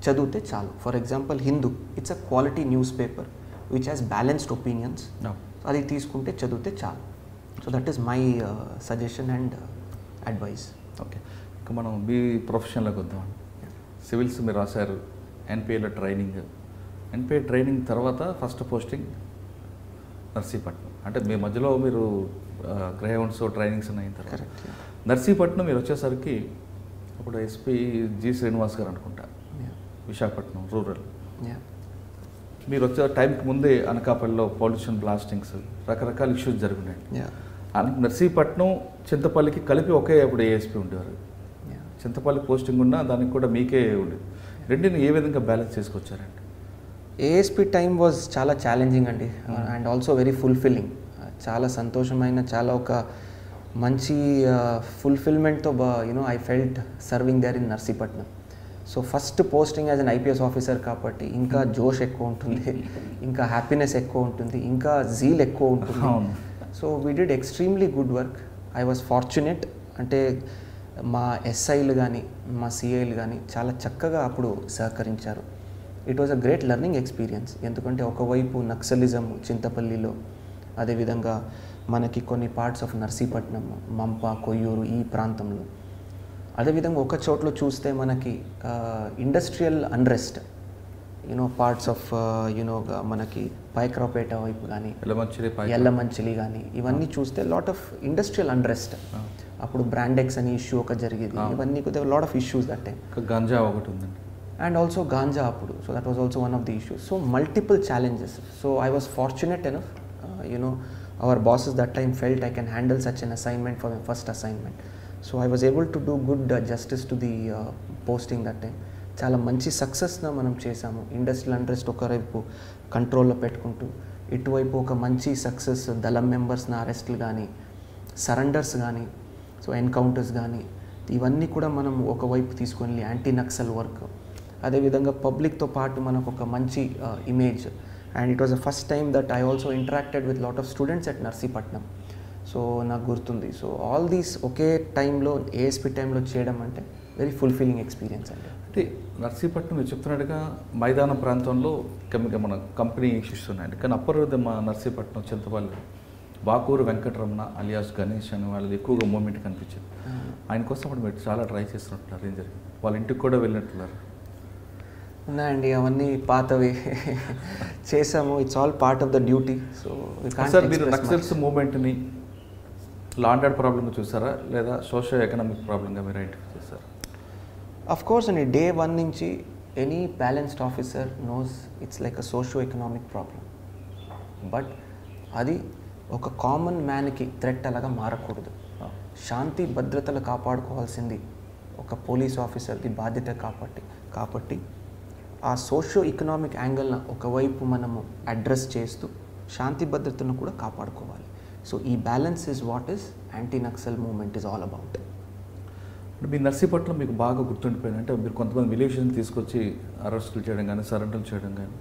చదివితే చాలు. For example Hindu, it's a quality news paper which has balanced opinions. అది తీసుకుంటే చదివితే చాలు. So that is my suggestion and advice. Okay, ఇంకా మనం మీ ప్రొఫెషన్లోకి వద్దాం. సివిల్స్ మీరు రాశారు, ఎన్పిఏలో ట్రైనింగ్, ఎన్పిఏ ట్రైనింగ్ తర్వాత ఫస్ట్ పోస్టింగ్ నర్సీపట్నం. అంటే మీ మధ్యలో మీరు గ్రేహౌండ్స్ ట్రైనింగ్స్ అయిన తర్వాత నర్సీపట్నం మీరు వచ్చేసరికి అప్పుడు ఎస్పీ జి శ్రీనివాస్ గారు అనుకుంటా, విశాఖపట్నం రూరల్. మీరు వచ్చే టైంకి ముందే అనకాపల్లిలో పొల్యూషన్ బ్లాస్టింగ్స్ రకరకాల ఇష్యూస్ జరుగుతున్నాయి. నర్సీపట్నం చింతపల్లికి కలిపి ఒకే అప్పుడు ఏఎస్పీ ఉండేవారు. చింతపల్లి పోస్టింగ్ ఉన్నా దానికి కూడా మీకే ఉండేది. రెండుని ఏ విధంగా బ్యాలెన్స్ చేసుకొచ్చారండి? ఏఎస్పీ టైం వాజ్ చాలా ఛాలెంజింగ్ అండి, అండ్ ఆల్సో వెరీ ఫుల్ఫిల్లింగ్. చాలా సంతోషమైన, చాలా ఒక మంచి ఫుల్ఫిల్మెంట్తో I felt serving there in Narsipatnam. So first posting as an IPS officer కాబట్టి ఇంకా జోష్ ఎక్కువ ఉంటుంది, ఇంకా హ్యాపీనెస్ ఎక్కువ ఉంటుంది, ఇంకా జీల్ ఎక్కువ ఉంటుంది. So we did extremely good work. I was fortunate, అంటే మా ఎస్ఐలు కానీ మా సిఐలు కానీ చాలా చక్కగా అప్పుడు సహకరించారు. It was a great learning experience. ఎందుకంటే ఒకవైపు నక్సలిజం చింతపల్లిలో, అదేవిధంగా మనకి కొన్ని పార్ట్స్ ఆఫ్ నర్సీపట్నం, మంప, కొయ్యూరు ఈ ప్రాంతంలో, అదేవిధంగా ఒక చోట్లో చూస్తే మనకి ఇండస్ట్రియల్ అన్రెస్ట్, పార్ట్స్ ఆఫ్ మనకి పైక్రాపేట వైపు కానీ, ఎల్లమంచిలి కానీ, ఇవన్నీ చూస్తే లాట్ ఆఫ్ ఇండస్ట్రియల్ అన్రెస్ట్. అప్పుడు బ్రాండెక్స్ అనే ఇష్యూ ఒక జరిగేది. ఇవన్నీ lot of issues that time. Ganja ఒకటి ఉందండి, అండ్ ఆల్సో గాంజా అప్పుడు. So that was also one of the issues. So multiple challenges. So I was fortunate enough. Our bosses that time felt I can handle such an assignment for my first assignment. So I was able to do good justice to the posting that time. చాలా మంచి సక్సెస్న మనం చేసాము. Industrial unrest ఒకవైపు కంట్రోల్లో పెట్టుకుంటూ, ఇటువైపు ఒక మంచి సక్సెస్, దళం మెంబర్స్ని అరెస్ట్లు కానీ, సరెండర్స్ కానీ, సో ఎన్కౌంటర్స్ కానీ, ఇవన్నీ కూడా మనం ఒకవైపు తీసుకొని యాంటీ నక్సల్ వర్క్, అదేవిధంగా పబ్లిక్తో పాటు మనకు ఒక మంచి image. And it was the first time that I also interacted with lot of students at Narsipatnam. So నాకు గుర్తుంది. సో ఆల్ దీస్ ఒకే టైంలో ఏఎస్పీ టైంలో చేయడం అంటే వెరీ ఫుల్ఫిల్లింగ్ ఎక్స్పీరియన్స్ అండి. అంటే నర్సీపట్నం మీరు చెప్తున్నట్టుగా మైదాన ప్రాంతంలో మన కంపెనీ ఇష్యూస్ ఉన్నాయండి. కానీ అప్పర్ మా నర్సీపట్నం చింతపల్లి బాకూరు వెంకటరమణ అలియాస్ గణేష్ అని వాళ్ళు ఎక్కువగా మూమెంట్ కనిపించింది. ఆయన కోసం అప్పుడు మీరు చాలా ట్రై చేస్తున్నట్టున్నారు. ఏం జరిగింది? వాళ్ళ ఇంటికి కూడా వెళ్ళినట్టున్నారు. ఉన్నాయండి, అవన్నీ పాతవి చేసాము. It's all part of the duty. So sir, మీరు నక్సల్స్ మూవ్మెంట్ని లా అండ్ ఆర్డర్ ప్రాబ్లమ్గా చూసారా, లేదా సోషో ఎకనామిక్ ప్రాబ్లంగా మీరు ఐడెంటిఫై చేశారు? అఫ్ కోర్స్ అండి, డే 1 నుంచి any balanced officer knows it's like a socio economic problem. But అది ఒక కామన్ మ్యాన్కి థ్రెట్ అలాగా మారకూడదు. శాంతి భద్రతలు కాపాడుకోవాల్సింది ఒక పోలీస్ ఆఫీసర్ది బాధ్యత. కాబట్టి ఆ సోషో ఎకనామిక్ యాంగిల్ని ఒకవైపు మనము అడ్రస్ చేస్తూ శాంతి భద్రతను కూడా కాపాడుకోవాలి. సో ఈ balance is what is anti Naxal movement is all about. మీ నర్సీపట్నం మీకు బాగా గుర్తుండిపోయింది అంటే మీరు కొంతమంది విలేజ్ని తీసుకొచ్చి అరెస్టులు చేయడం కానీ, సరెండర్లు చేయడం కానీ,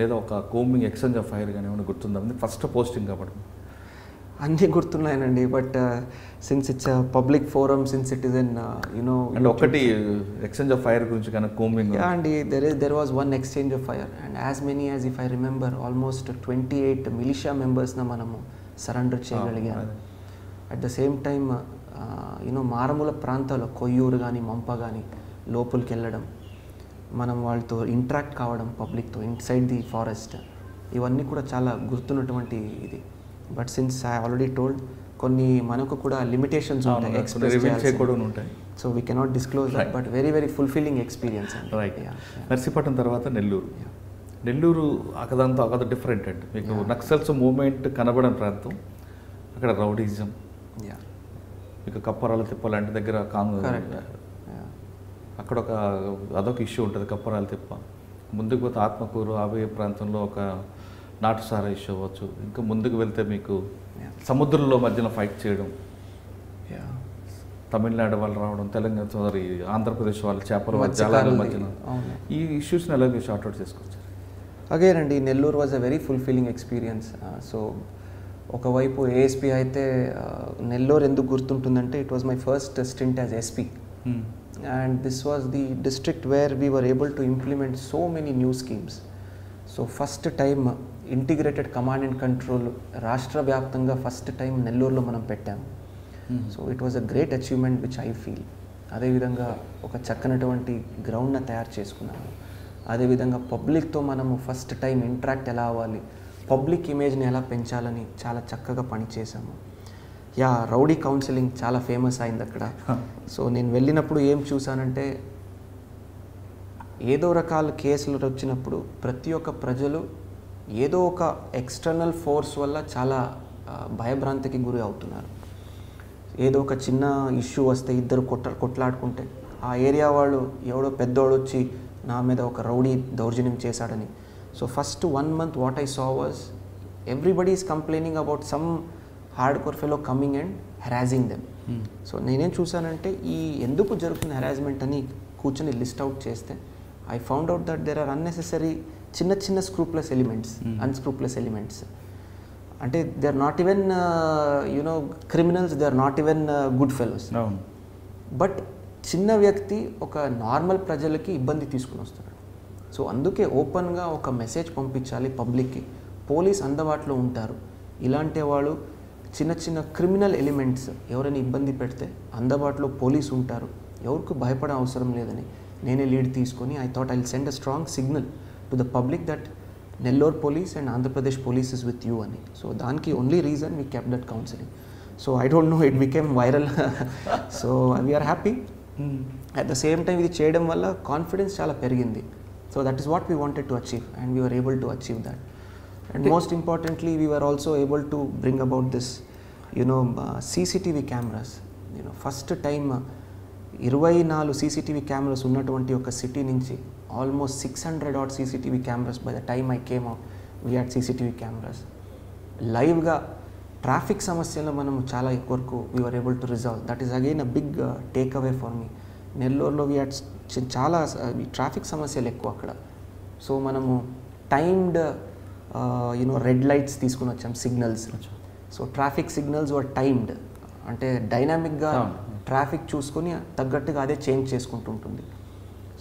లేదా ఒక కోమింగ్ ఎక్స్చేంజ్ ఆఫ్ ఫైర్ కానీ ఏమైనా గుర్తుందా? ఫస్ట్ పోస్టింగ్ కాబట్టి అన్నీ గుర్తున్నాయనండి. But since it's public forum, since it is an అంటే ఒకటి ఎక్స్చేంజ్ ఆఫ్ ఫైర్ గురించి కానీ కోమింగ్ అండి, there was one exchange of fire and as many as if I remember almost 28 militia మెంబర్స్న మనము సరెండర్ చేయగలిగాము. అట్ ద సేమ్ టైమ్ మారుమూల ప్రాంతాల్లో కొయ్యూరు కానీ మంప కానీ లోపలికి వెళ్ళడం, మనం వాళ్ళతో ఇంటరాక్ట్ కావడం పబ్లిక్తో ఇన్సైడ్ ది ఫారెస్ట్, ఇవన్నీ కూడా చాలా గుర్తున్నటువంటి ఇది. But since I already told కొన్ని మనకు కూడా లిమిటేషన్స్ ఉంటాయి, ఉంటాయి. So we cannot disclose that, but very very fulfilling experience. Right. Narsipatnam తర్వాత నెల్లూరు అక్కడ డిఫరెంట్ అండి. మీకు నక్సల్స్ మూవ్మెంట్ కనబడని ప్రాంతం, అక్కడ రౌడీజం, మీకు కప్పరాల తిప్ప లాంటి దగ్గర అక్కడ అదొక ఇష్యూ ఉంటుంది. కప్పరాల తిప్ప ముందుకు పోతే ఆత్మకూరు ఆబోయే ప్రాంతంలో ఒక నాటుసారా ఇష్యూ అవ్వచ్చు. ఇంకా ముందుకు వెళ్తే మీకు సముద్రంలో మధ్యన ఫైట్ చేయడం, తమిళనాడు వాళ్ళు రావడం, తెలంగాణ ఆంధ్రప్రదేశ్ వాళ్ళు చేపల జలాల మధ్యన, ఈ ఇష్యూస్ని ఎలా మీరు షార్ట్అవుట్ చేసుకోవచ్చు? అగైన్ అండి, Nellore was a very fulfilling experience. So ఒకవైపు ఏఎస్పీ అయితే నెల్లూరు ఎందుకు గుర్తుంటుందంటే it was my first stint as SP, and this was the district where we were able to implement so many new schemes. So first time integrated command and control రాష్ట్ర వ్యాప్తంగా first time నెల్లూరులో మనం పెట్టాము. So it was a great achievement which I feel. అదేవిధంగా ఒక చక్కనటువంటి గ్రౌండ్ని తయారు చేసుకున్నాము. అదేవిధంగా పబ్లిక్తో మనము ఫస్ట్ టైం ఇంటరాక్ట్ ఎలా అవ్వాలి, పబ్లిక్ ఇమేజ్ని ఎలా పెంచాలని చాలా చక్కగా పనిచేసాము. రౌడీ కౌన్సిలింగ్ చాలా ఫేమస్ అయింది అక్కడ. సో నేను వెళ్ళినప్పుడు ఏం చూసానంటే, ఏదో రకాల కేసులు వచ్చినప్పుడు ప్రతి ఒక్క ప్రజలు ఏదో ఒక ఎక్స్టర్నల్ ఫోర్స్ వల్ల చాలా భయభ్రాంతికి గురి అవుతున్నారు. ఏదో ఒక చిన్న ఇష్యూ వస్తే ఇద్దరు కొట్లాడుకుంటే ఆ ఏరియా వాళ్ళు ఎవడో పెద్దోడు వచ్చి నా మీద ఒక రౌడీ దౌర్జన్యం చేశాడని. So first 1 month what I saw was everybody is complaining about some hardcore fellow coming and harassing them. So నేనేం చూసానంటే ఈ ఎందుకు జరుగుతున్న హెరాస్మెంట్ అని కూర్చొని లిస్ట్ అవుట్ చేస్తే I found out that there are unnecessary చిన్న స్క్రూప్లెస్ ఎలిమెంట్స్, అన్స్క్రూప్లెస్ ఎలిమెంట్స్. అంటే they are not even criminals, they are not even good fellows. But చిన్న వ్యక్తి ఒక నార్మల్ ప్రజలకి ఇబ్బంది తీసుకుని వస్తున్నాడు. సో అందుకే ఓపెన్గా ఒక మెసేజ్ పంపించాలి పబ్లిక్కి, పోలీస్ అందుబాటులో ఉంటారు, ఇలాంటి వాళ్ళు చిన్న క్రిమినల్ ఎలిమెంట్స్ ఎవరైనా ఇబ్బంది పెడితే అందుబాటులో పోలీసు ఉంటారు, ఎవరికి భయపడే అవసరం లేదని నేనే లీడ్ తీసుకొని I thought I will send a strong signal to the public that Nellore police and Andhra Pradesh police is with you అని. సో దానికి only reason we kept that counselling. So I don't no, it became viral. So we are happy. At the same time ఇది చేయడం వల్ల confidence చాలా పెరిగింది. So that is what we wanted to achieve and we were able to achieve that. And most importantly, we were also able to bring about this, CCTV cameras. First time 24 CCTV cameras ఉన్నటువంటి ఒక city నుంచి almost 600 odd CCTV cameras by the time I came out, we had CCTV cameras. లైవ్గా traffic సమస్యలను మనం చాలా వరకు we were able to resolve. That is again a big takeaway for me. నెల్లూరులో we had చాలా traffic సమస్యలు ఎక్కువ అక్కడ. సో మనము టైమ్డ్ రెడ్ లైట్స్ తీసుకుని వచ్చాం, సిగ్నల్స్. సో ట్రాఫిక్ సిగ్నల్స్ వర్ టైమ్డ్, అంటే డైనామిక్గా ట్రాఫిక్ చూసుకొని తగ్గట్టుగా అదే చేంజ్ చేసుకుంటూ ఉంటుంది.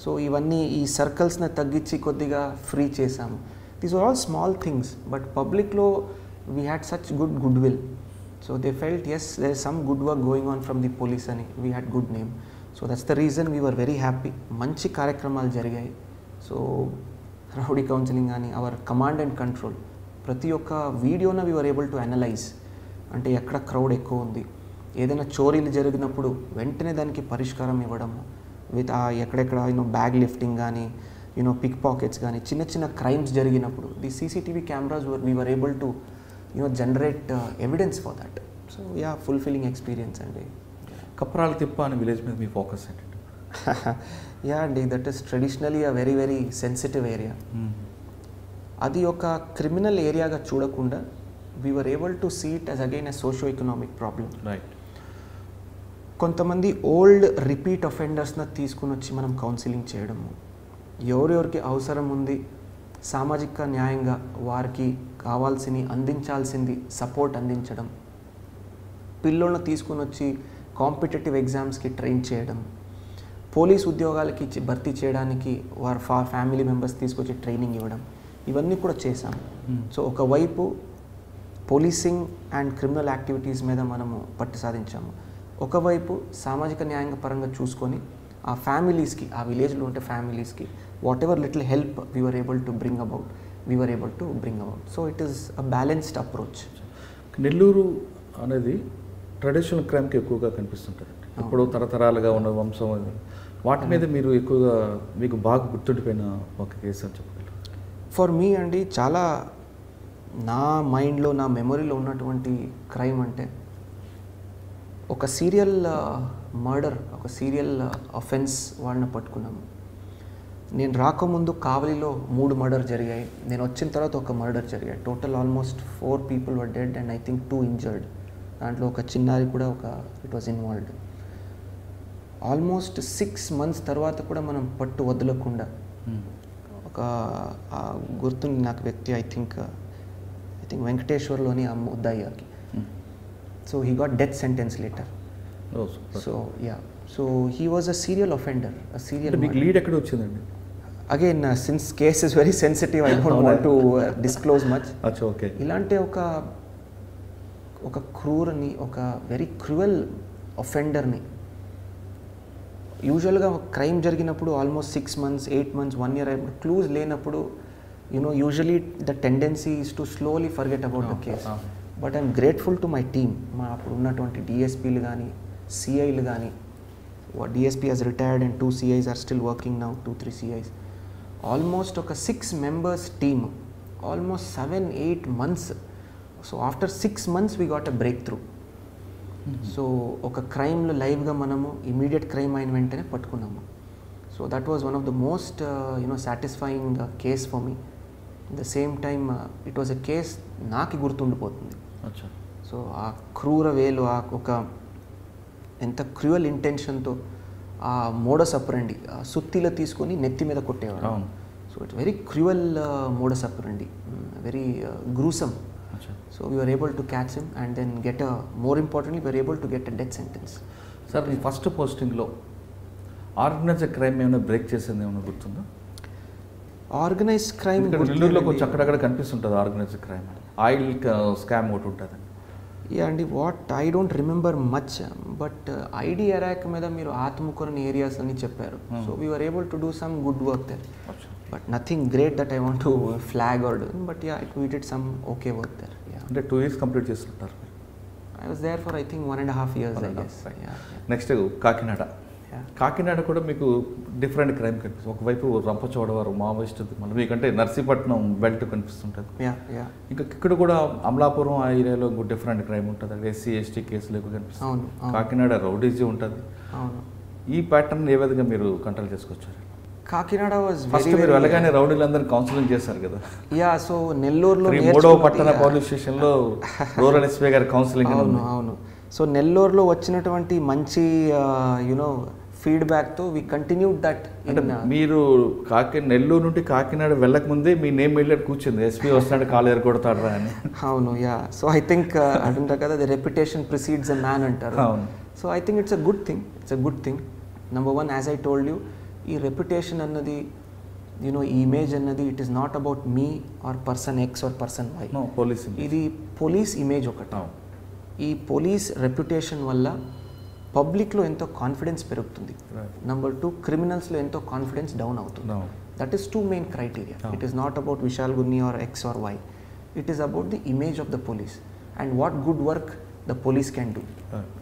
సో ఇవన్నీ ఈ సర్కిల్స్ని తగ్గించి కొద్దిగా ఫ్రీ చేసాము. These are all small things, but పబ్లిక్లో we had such good will. So they felt as there is some good work going on from the police అని, we had good name. So that's the reason we were very happy. మంచి కార్యక్రమాలు జరిగాయి. So rowdy counselling కానీ, our command and control, ప్రతి ఒక్క వీడియోన we were able to analyse. అంటే ఎక్కడ క్రౌడ్ ఎక్కువ ఉంది, ఏదైనా చోరీలు జరిగినప్పుడు వెంటనే దానికి పరిష్కారం ఇవ్వడము, విత్ ఎక్కడెక్కడ బ్యాగ్ లిఫ్టింగ్ కానీ, పిక్ పాకెట్స్ కానీ, చిన్న క్రైమ్స్ జరిగినప్పుడు the CCTV cameras we were able to generate evidence for that. So fulfilling experience అండి. కప్పరాల తిప్ప అనే విలేజ్ మీద మీ ఫోకస్ ఏంటంటే? అండి, that is traditionally a very very sensitive area. అది ఒక క్రిమినల్ ఏరియాగా చూడకుండా we were able to see it as again a socio economic problem. Right. కొంతమంది ఓల్డ్ రిపీట్ అఫెండర్స్ని తీసుకుని వచ్చి మనం కౌన్సిలింగ్ చేయడము, ఎవరెవరికి అవసరం ఉంది సామాజిక న్యాయంగా వారికి అందించాల్సింది సపోర్ట్ అందించడం, పిల్లలను తీసుకుని వచ్చి కాంపిటేటివ్ ఎగ్జామ్స్కి ట్రైన్ చేయడం, పోలీస్ ఉద్యోగాలకి భర్తీ చేయడానికి వారి ఫ్యామిలీ మెంబర్స్ తీసుకొచ్చి ట్రైనింగ్ ఇవ్వడం, ఇవన్నీ కూడా చేశాము. సో ఒకవైపు పోలీసింగ్ అండ్ క్రిమినల్ యాక్టివిటీస్ మీద మనము పట్టు సాధించాము, ఒకవైపు సామాజిక న్యాయంగా పరంగా చూసుకొని ఆ ఫ్యామిలీస్కి, ఆ విలేజ్లో ఉంటే ఫ్యామిలీస్కి whatever little help we were able to bring about. So it is a balanced approach. Nellore అనేది ట్రెడిషనల్ క్రైమ్కి ఎక్కువగా కనిపిస్తుంటుంది. ఇప్పుడు తరతరాలుగా ఉన్న వంశం వాటి మీద మీరు ఎక్కువగా మీకు బాగా గుర్తుండిపోయిన ఒక కేసు అని చెప్పగలరు? ఫర్ మీ అండి, చాలా నా మైండ్లో, నా మెమొరీలో ఉన్నటువంటి క్రైమ్ అంటే ఒక సీరియల్ మర్డర్, ఒక సీరియల్ అఫెన్స్ వాళ్ళని పట్టుకున్నాము. నేను రాకముందు కావలిలో 3 మర్డర్ జరిగాయి, నేను వచ్చిన తర్వాత ఒక మర్డర్ జరిగాయి. Total almost 4 people were dead and I think 2 injured. దాంట్లో ఒక చిన్నారి కూడా it was involved. Almost 6 months తర్వాత కూడా మనం పట్టు వదలకుండా ఒక గుర్తుంది నాకు వ్యక్తి, ఐ థింక్ వెంకటేశ్వర్లోని ముద్దయ్యకి. So he got death sentence later. So he was a serial offender. మీకు లీడ్ ఎక్కడ వచ్చిందండి? Again since case is very sensitive, I don't want to disclose much. Okay. ఇలాంటి ఒక క్రూర్ని, ఒక వెరీ క్రూయల్ అఫెండర్ని, యూజువల్గా క్రైమ్ జరిగినప్పుడు ఆల్మోస్ట్ 6 months, 8 months, 1 year అయినప్పుడు clues లేనప్పుడు usually the tendency is to slowly forget about the case. But I'm grateful to my team. మా అప్పుడు ఉన్నటువంటి డిఎస్పీలు కానీ, సిఐలు కానీ, DSP he's retired and 2 CIs are still working now, 2-3 CIs. Almost ఒక 6 members team, almost 7-8 months. So after 6 months we got a breakthrough. సో ఒక క్రైమ్లో లైవ్గా మనము ఇమీడియట్ క్రైమ్ అయిన వెంటనే పట్టుకున్నాము. So that was one of the most satisfying case for me. At the same time it was a case నాకు గుర్తుండిపోతుంది. సో ఆ క్రూర వేలు, ఆ ఒక ఎంత క్రూయల్ ఇంటెన్షన్తో ఆ మోడస్ అపరండి, సుత్తిలో తీసుకొని నెత్తి మీద కొట్టేవాడు. So it's very cruel modus operandi, very gruesome. So we were able to catch him and then more importantly, we were able to get a death sentence. Sir, మీ ఫస్ట్ పోస్టింగ్లో organised crime ఏమైనా break చేసింది ఏమైనా గుర్తుందా? Organised crime నెల్లూరులో కొంచెం అక్కడక్కడ కనిపిస్తుంటుంది ఆర్గనైజ్డ్ క్రైమ్. ఆయిల్ స్కామ్ ఒకటి ఉంటుంది. యా అండి, I don't remember much, but ID arrack మీద మీరు ఆత్మకూరని ఏరియాస్ అని చెప్పారు. So we were able to do some good work there, but nothing great that I want to flag or do, but yeah we did some okay work there. అంటే 2 years complete చేస్తుంటారు. I was there for I think 1.5 years, I guess. Next Kakinada. Kakinada కూడా మీకు different crime కనిపిస్తుంది. ఒకవైపు Rampachodavaram Maoist, మళ్ళీ మీకంటే Narsipatnam belt కనిపిస్తుంటుంది. ఇంకా ఇక్కడ కూడా అమలాపురం ఆ ఏరియాలో డిఫరెంట్ క్రైమ్ ఉంటుంది. SC ST కేసులు ఎక్కువ కనిపిస్తుంది. కాకినాడ రౌడీజీ ఉంటుంది. ఈ ప్యాటర్న్ ఏ విధంగా మీరు కంట్రోల్ చేసుకొచ్చారు? కాకినాడ వాజ్ ఫస్ట్ మీరు వెళ్ళగానే రౌడీలందరూ కౌన్సిలింగ్ చేశారు కదా? యా, సో నెల్లూరులో 3వ పట్టణ పోలీస్ స్టేషన్లో రూరల్ ఎస్పీ గారి కౌన్సిలింగ్. అవును. సో నెల్లూరులో వచ్చినటువంటి మంచి ఫీడ్బ్యాక్తో వి కంటిన్యూడ్ దట్. అంటే మీరు నెల్లూరు నుండి కాకినాడ వెళ్ళకముందే మీ నేమ్ వెళ్ళి కూర్చుంది, ఎస్పీ వస్తున్నాడు కాలు ఎరగొడతాడు అని. అవును, యా. సో ఐ థింక్ అంటారు కదా, the reputation precedes a man అంటారు. So I think it's a good thing. Number 1, as I told you, ఈ రెప్యుటేషన్ అన్నది, ఈ ఇమేజ్ అన్నది, it is not about me or person X or person Y. ఇది police image ఒకటి. ఈ police reputation వల్ల పబ్లిక్లో ఎంతో కాన్ఫిడెన్స్ పెరుగుతుంది. నెంబర్ 2, క్రిమినల్స్లో ఎంతో కాన్ఫిడెన్స్ డౌన్ అవుతుంది. That is 2 main criteria. It is not about Vishal Gunni or X or Y. It is about the image of the police and what good work the police can do.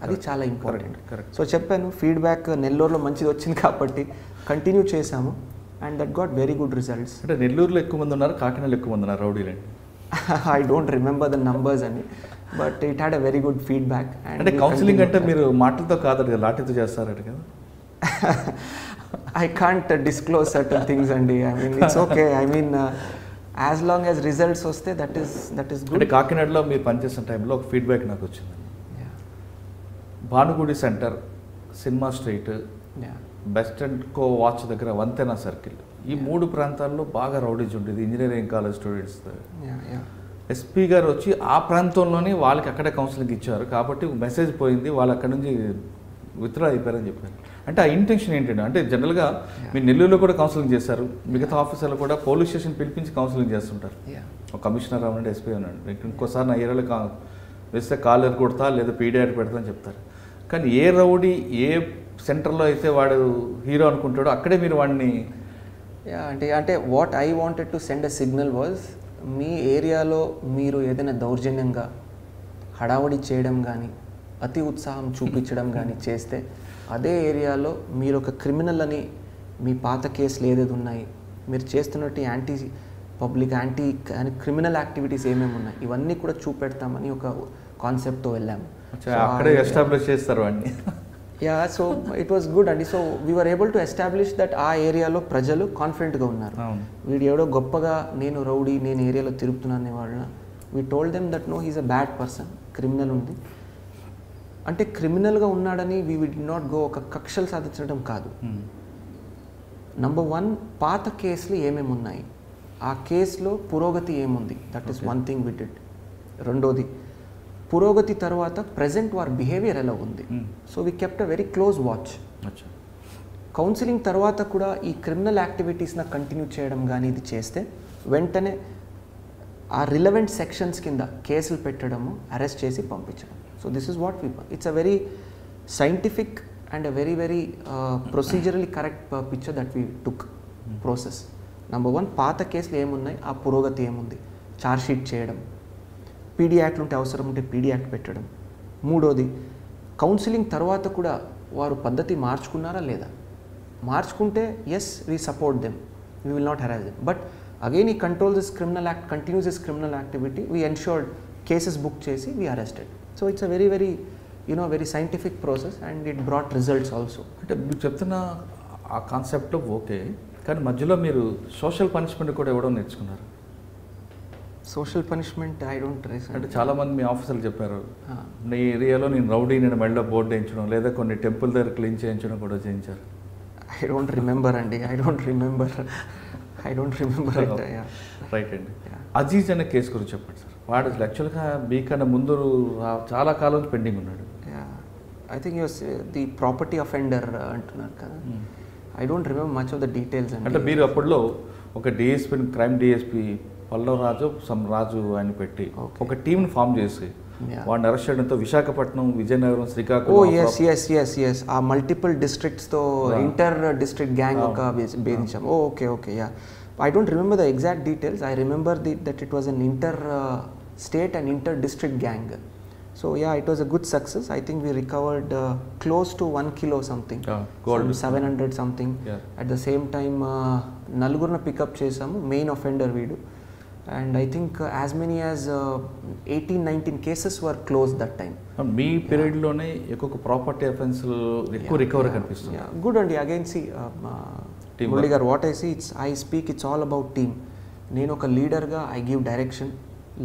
అది చాలా important. So చెప్పాను, feedback నెల్లూరులో మంచిది వచ్చింది కాబట్టి continue చేశాము and that got very good results. అంటే నెల్లూరులో ఎక్కువ మంది ఉన్నారు, కాకినాడలో ఎక్కువ మంది ఉన్నారు రౌడీలు? I don't remember the numbers అండి, but it had a very good feedback. అంటే కౌన్సిలింగ్ అంటే మీరు మాటలతో కాదు, లాఠీతో చేస్తారట కదా? I can't disclose certain things అండి. I mean it's okay. I mean as long as results వస్తే దట్ ఈస్ గుడ్. అంటే కాకినాడలో మీరు పనిచేసిన టైంలో ఒక ఫీడ్బ్యాక్ నాకు వచ్చింది. Bhanugudi centre, cinema street, best and co watch దగ్గర వంతెన సర్కిల్, ఈ 3 ప్రాంతాల్లో బాగా రౌడీజ్ ఉండేది ఇంజనీరింగ్ కాలేజ్ స్టూడెంట్స్. ఎస్పీ గారు వచ్చి ఆ ప్రాంతంలోనే వాళ్ళకి అక్కడే కౌన్సిలింగ్ ఇచ్చారు కాబట్టి మెసేజ్ పోయింది, వాళ్ళు అక్కడ నుంచి విత్డ్రా అయిపోయారని చెప్పారు. అంటే ఆ ఇంటెన్షన్ ఏంటంటే, అంటే జనరల్గా మీరు నెల్లూరులో కూడా కౌన్సిలింగ్ చేశారు, మిగతా ఆఫీసర్లు కూడా పోలీస్ స్టేషన్ పిలిపించి కౌన్సిలింగ్ చేస్తుంటారు. ఒక కమిషనర్ అవ్వండి, ఎస్పీ అన్నాడు, ఇంకోసారి నా ఏరియాలో వేస్తే కాలర్ కొడతా లేదా పీడియాట్ పెడతా అని చెప్తారు. కానీ ఏ రౌడీ ఏ సెంటర్లో అయితే వాడు హీరో అనుకుంటాడో అక్కడే మీరు వాడిని అంటే what I wanted to send a signal was మీ ఏరియాలో మీరు ఏదైనా దౌర్జన్యంగా హడావడి చేయడం కానీ అతి ఉత్సాహం చూపించడం కానీ చేస్తే అదే ఏరియాలో మీరు ఒక క్రిమినల్ అని మీ పాత కేసులు ఏదేది ఉన్నాయి మీరు చేస్తున్నట్టు anti public anti criminal activities ఏమేమి ఉన్నాయి ఇవన్నీ కూడా చూపెడతామని ఒక కాన్సెప్ట్తో వెళ్ళాము. అక్కడే ఎస్టాబ్లిష్ చేస్తారు వాడిని. సో ఇట్ వాస్ గుడ్ అండి. So we were able to establish that ఆ ఏరియాలో ప్రజలు కాన్ఫిడెంట్గా ఉన్నారు. వీడు ఎవడో గొప్పగా నేను రౌడీ నేను ఏరియాలో తిరుగుతున్నాను వాళ్ళ we told them that no he's a bad person, criminal ఉంది అంటే క్రిమినల్గా ఉన్నాడని వీ డి నాట్ గో ఒక కక్షలు సాధించడం కాదు. నంబర్ 1 పాత కేసులు ఏమేమి ఉన్నాయి ఆ కేసులో పురోగతి ఏముంది, that is one thing we did. రెండోది పురోగతి తర్వాత ప్రజెంట్ వారి బిహేవియర్ ఎలా ఉంది. So we kept a very close watch. Counselling తర్వాత కూడా ఈ క్రిమినల్ యాక్టివిటీస్ని కంటిన్యూ చేయడం కానీ ఇది చేస్తే వెంటనే ఆ రిలవెంట్ సెక్షన్స్ కింద కేసులు పెట్టడము అరెస్ట్ చేసి పంపించడం. So this is what it's a very scientific and a very very procedurally correct picture that we took process. Number 1 పాత కేసులు ఏమున్నాయి ఆ పురోగతి ఏముంది ఛార్జ్ షీట్ చేయడం, పీడీ యాక్ట్లు ఉంటే అవసరం ఉంటే పీడీ యాక్ట్ పెట్టడం. మూడోది కౌన్సిలింగ్ తర్వాత కూడా వారు పద్ధతి మార్చుకున్నారా లేదా, మార్చుకుంటే as we support them, we will not harass them. But again ఈ control this criminal act continues this criminal activity we ensured cases book చేసి we arrested. So it's a very very very scientific process and it brought results also. అంటే మీరు చెప్తున్న ఆ concept okay, కానీ మధ్యలో మీరు social punishment కూడా ఇవ్వడం నేర్చుకున్నారు. సోషల్ పనిష్మెంట్ ఐ డోంట్ అంటే చాలామంది మీ ఆఫీసర్లు చెప్పారు నీ ఏరియాలో నేను రౌడీ నేను మెడలో బోర్డు వేయించడం లేదా కొన్ని టెంపుల్ దగ్గర క్లీన్ చేయించడం కూడా చేయించారు. ఐ డోంట్ రిమెంబర్ అండి, ఐ డోంట్ రిమెంబర్ రైట్ అండి. అజీజ్ అనే కేసు గురించి చెప్పండి సార్. వాడు యాక్చువల్గా మీకన్నా ముందు చాలా కాలం పెండింగ్ ఉన్నాడు. I think the property offender అంటున్నారు కదా. I don't remember much of the details. అంటే మీరు అప్పట్లో ఒక డిఎస్పీ క్రైమ్ డిఎస్పీ పల్లవరాజు రాజు అని పెట్టి ఒక టీంని ఫామ్ చేసి వాడిని అరెస్ట్ చేయడంతో విశాఖపట్నం విజయనగరం శ్రీకాకుళం ఆ మల్టిపుల్ డిస్ట్రిక్ట్స్తో ఇంటర్ డిస్ట్రిక్ట్ గ్యాంగ్ ఒక భేదించాం. Okay yeah I don't remember the exact details. I remember that it was an inter state and inter district gang. So yeah, it was a good success. I think we recovered close to 1 kilo something, gold, 700 something. At the same time, nalugurna pick up chesamu, main offender veedu, and I think as many as 18-19 cases were closed that time. Me period లోనే ఎక్కువ property offence ఎక్కువ recovery కనిపిస్తుంది. Good and again see Murali garu, what I see, I speak, it's all about team. నేను ఒక leader గా I give direction,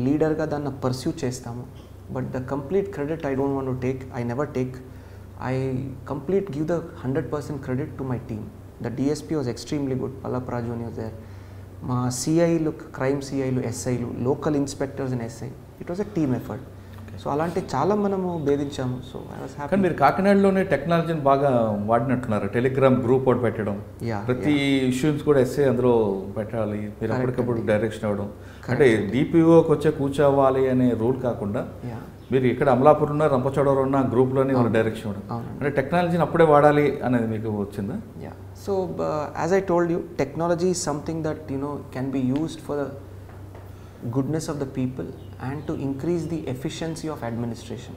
leader గా దాన్ని pursue చేస్తాము. But the complete credit I don't want to take, I never take. I give the 100% credit to my team. The DSP was extremely good, Pallap Raju was there. Ma CI look, crime CI lu, SI lu, local inspectors and SI. It was a team effort. So అలాంటి చాలా మనము భేదించాము. So I was happy. కానీ మీరు కాకినాడలోనే టెక్నాలజీని బాగా వాడినట్టున్నారు. Telegram group ఒకటి పెట్టడం, ప్రతి ఇష్యూస్ కూడా ఎస్ఐ అందులో పెట్టాలి, మీరు అప్పటికప్పుడు డైరెక్షన్ ఇవ్వడం. అంటే డిపిఓకి వచ్చే కూర్చోవాలి అనే రూల్ కాకుండా మీరు ఇక్కడ అమలాపూర్ ఉన్న రంపచోడవరం ఉన్న గ్రూప్లోనే వాళ్ళు డైరెక్షన్ ఇవ్వడం, అంటే టెక్నాలజీని అప్పుడే వాడాలి అనేది మీకు వచ్చిందా? So as I told you, technology is something that can be used for the goodness of the people and to increase the efficiency of administration.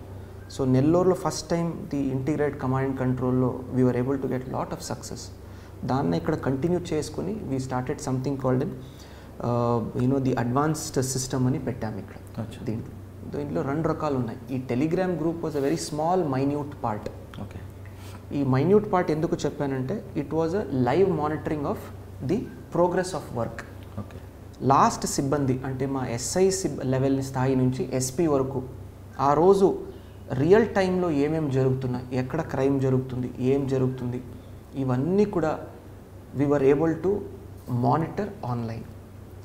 So Nellore first time the integrated command and control lo we were able to get lot of success. Danna ikkada continue cheskoni we started something called the advanced system ani pettam ikkada. Dintlo రెండు రకాలు ఉన్నాయి. ఈ Telegram group was a very small minute part. Okay, ఈ minute part ఎందుకు చెప్పానంటే it was a live monitoring of the progress of work. Okay, last సిబ్బంది అంటే మా ఎస్ఐ లెవెల్ స్థాయి నుంచి ఎస్పీ వరకు ఆ రోజు రియల్ టైంలో ఏమేమి జరుగుతున్నాయి, ఎక్కడ క్రైమ్ జరుగుతుంది, ఏం జరుగుతుంది, ఇవన్నీ కూడా we were able to monitor online.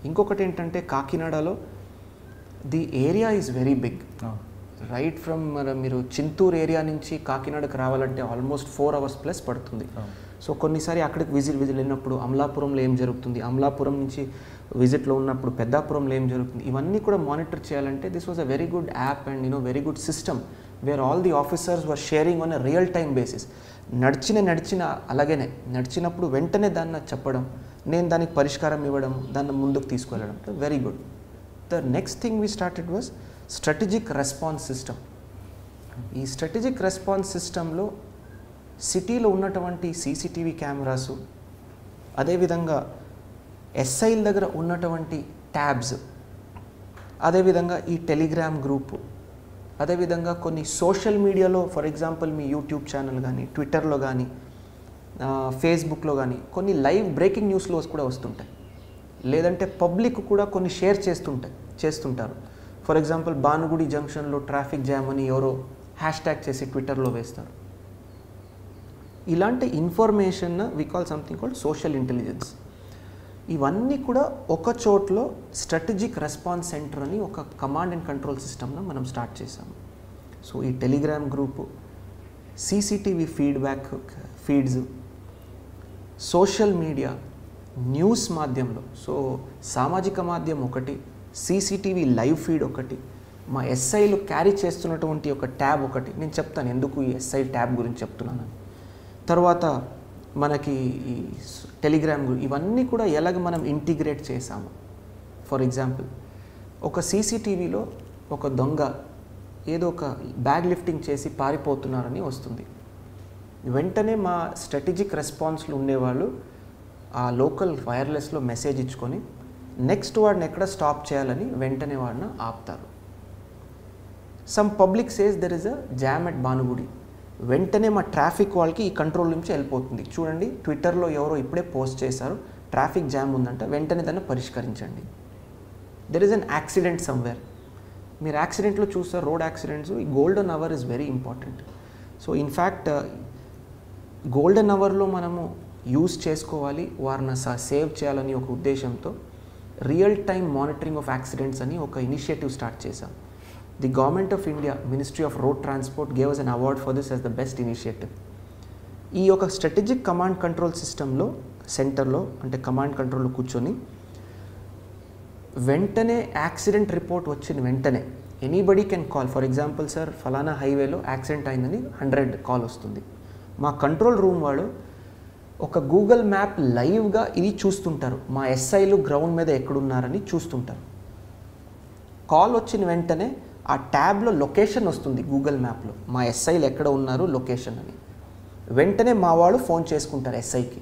ఇంకొకటి ఏంటంటే కాకినాడలో the area is very big. Right from మీరు చింతూరు ఏరియా నుంచి కాకినాడకు రావాలంటే ఆల్మోస్ట్ 4 hours ప్లస్ పడుతుంది. సో కొన్నిసారి అక్కడికి విజిట్ వెళ్ళినప్పుడు అమలాపురంలో ఏం జరుగుతుంది, అమలాపురం నుంచి విజిట్లో ఉన్నప్పుడు పెద్దాపురంలో ఏం జరుగుతుంది, ఇవన్నీ కూడా మానిటర్ చేయాలంటే this was a very good app and very good system wear all the officers were sharing on a real time basis. నడిచిన అలాగనే నడిచినప్పుడు వెంటనే దాన్ని చెప్పడం, నేను దానికి పరిష్కారం ఇవ్వడం, దాన్ని ముందుకు తీసుకెళ్ళడం. Very good. The next thing we started was strategic response system. ఈ స్ట్రాటజిక్ రెస్పాన్స్ సిస్టంలో సిటీలో ఉన్నటువంటి సీసీటీవీ కెమెరాసు, అదేవిధంగా ఎస్ఐల దగ్గర ఉన్నటువంటి ట్యాబ్స్, అదేవిధంగా ఈ టెలిగ్రామ్ గ్రూపు, అదేవిధంగా కొన్ని సోషల్ మీడియాలో for example me YouTube channel కానీ, ట్విట్టర్లో కానీ, ఫేస్బుక్లో కానీ కొన్ని లైవ్ బ్రేకింగ్ న్యూస్లో కూడా వస్తుంటాయి. లేదంటే పబ్లిక్ కూడా కొన్ని షేర్ చేస్తుంటారు. ఫర్ ఎగ్జాంపుల్ భానుగుడి జంక్షన్లో ట్రాఫిక్ జామ్ అని ఎవరో హ్యాష్ట్యాగ్ చేసి ట్విట్టర్లో వేస్తారు. ఇలాంటి information we call something called social intelligence. ఇవన్నీ కూడా ఒక చోట్లో స్ట్రాటజిక్ రెస్పాన్స్ సెంటర్ అని ఒక కమాండ్ అండ్ కంట్రోల్ సిస్టమ్ను మనం స్టార్ట్ చేసాము. సో ఈ Telegram group, CCTV feeds, social media, news మాధ్యమంలో, సో సామాజిక మాధ్యమం ఒకటి, సీసీటీవీ లైవ్ ఫీడ్ ఒకటి, మా ఎస్ఐలు క్యారీ చేస్తున్నటువంటి ఒక ట్యాబ్ ఒకటి. నేను చెప్తాను ఎందుకు ఈ ఎస్ఐ ట్యాబ్ గురించి చెప్తున్నాను. తర్వాత మనకి ఈ టెలిగ్రామ్ ఇవన్నీ కూడా ఎలాగ మనం ఇంటిగ్రేట్ చేసాము. ఫర్ ఎగ్జాంపుల్ ఒక సీసీటీవీలో ఒక దొంగ ఏదో ఒక బ్యాగ్ లిఫ్టింగ్ చేసి పారిపోతున్నారని వస్తుంది. వెంటనే మా స్ట్రాటజిక్ రెస్పాన్స్లు ఉండేవాళ్ళు ఆ లోకల్ వైర్లెస్లో మెసేజ్ ఇచ్చుకొని నెక్స్ట్ వాడిని ఎక్కడ స్టాప్ చేయాలని వెంటనే వాడిని ఆపుతారు. Some public says there is a jam at Bhanugudi. వెంటనే మా ట్రాఫిక్ వాళ్ళకి ఈ కంట్రోల్ నుంచి వెళ్ళిపోతుంది. చూడండి ట్విట్టర్లో ఎవరో ఇప్పుడే పోస్ట్ చేశారు, ట్రాఫిక్ జామ్ ఉందంట, వెంటనే దాన్ని పరిష్కరించండి. There is an accident somewhere. మీరు యాక్సిడెంట్లో చూస్తారు, రోడ్ యాక్సిడెంట్స్, ఈ golden hour is very important. So in fact golden అవర్లో మనము యూజ్ చేసుకోవాలి, వారిని సేవ్ చేయాలని ఒక ఉద్దేశంతో real time monitoring of accidents అని ఒక ఇనిషియేటివ్ స్టార్ట్ చేశాం. The government of India, ministry of road transport gave us an award for this as the best initiative. ఈ యొక్క స్ట్రాటజిక్ కమాండ్ కంట్రోల్ సిస్టంలో సెంటర్లో అంటే కమాండ్ కంట్రోల్లో కూర్చొని వెంటనే యాక్సిడెంట్ రిపోర్ట్ వచ్చిన వెంటనే anybody can call. For example sir ఫలానా హైవేలో యాక్సిడెంట్ అయిందని 100 కాల్ వస్తుంది. మా కంట్రోల్ రూమ్ వాడు ఒక గూగుల్ మ్యాప్ లైవ్గా ఇది చూస్తుంటారు, మా ఎస్ఐలు గ్రౌండ్ మీద ఎక్కడున్నారని చూస్తుంటారు. కాల్ వచ్చిన వెంటనే ఆ ట్యాబ్లో లొకేషన్ వస్తుంది, గూగుల్ మ్యాప్లో మా ఎస్ఐలు ఎక్కడ ఉన్నారు లొకేషన్ అని. వెంటనే మా వాళ్ళు ఫోన్ చేసుకుంటారు ఎస్ఐకి,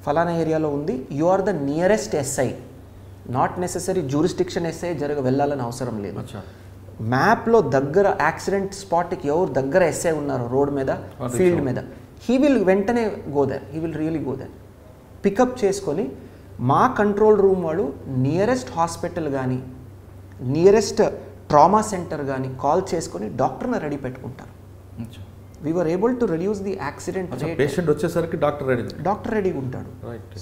ఫలానా ఏరియాలో ఉంది, you are the nearest SI. Not necessary jurisdiction SI వెళ్ళాలని అవసరం లేదు. మ్యాప్లో దగ్గర యాక్సిడెంట్ స్పాట్కి ఎవరు దగ్గర ఎస్ఐ ఉన్నారు రోడ్ మీద, ఫీల్డ్ మీద, హీ విల్ వెంటనే go there, he will really go there. Pickup చేసుకొని మా కంట్రోల్ రూమ్ వాళ్ళు నియరెస్ట్ హాస్పిటల్ కానీ నియరెస్ట్ ట్రామా సెంటర్ కానీ కాల్ చేసుకొని డాక్టర్ని రెడీ పెట్టుకుంటారు. We were able to reduce the accident rate. Patient వచ్చేసరికి డాక్టర్ రెడీగా ఉంటాడు.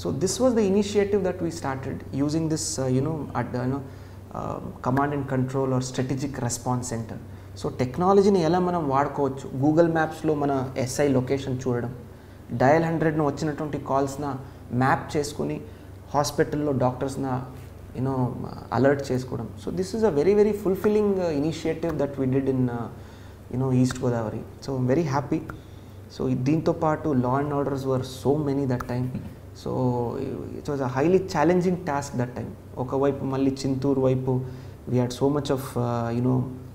So this was the initiative that we started using this command and control or strategic response centre. సో టెక్నాలజీని ఎలా మనం వాడుకోవచ్చు, గూగుల్ మ్యాప్స్లో మన ఎస్ఐ లొకేషన్ చూడడం, డయల్ 100ను వచ్చినటువంటి కాల్స్న మ్యాప్ చేసుకుని హాస్పిటల్లో డాక్టర్స్న అలర్ట్ చేసుకోవడం. So this is a very very fulfilling initiative that we did in East Godavari. So I'm very happy. So దీంతో పాటు law and orders were so many that time. So it was a highly challenging task that time. ఒకవైపు మళ్ళీ చింతూరు వైపు we had so much of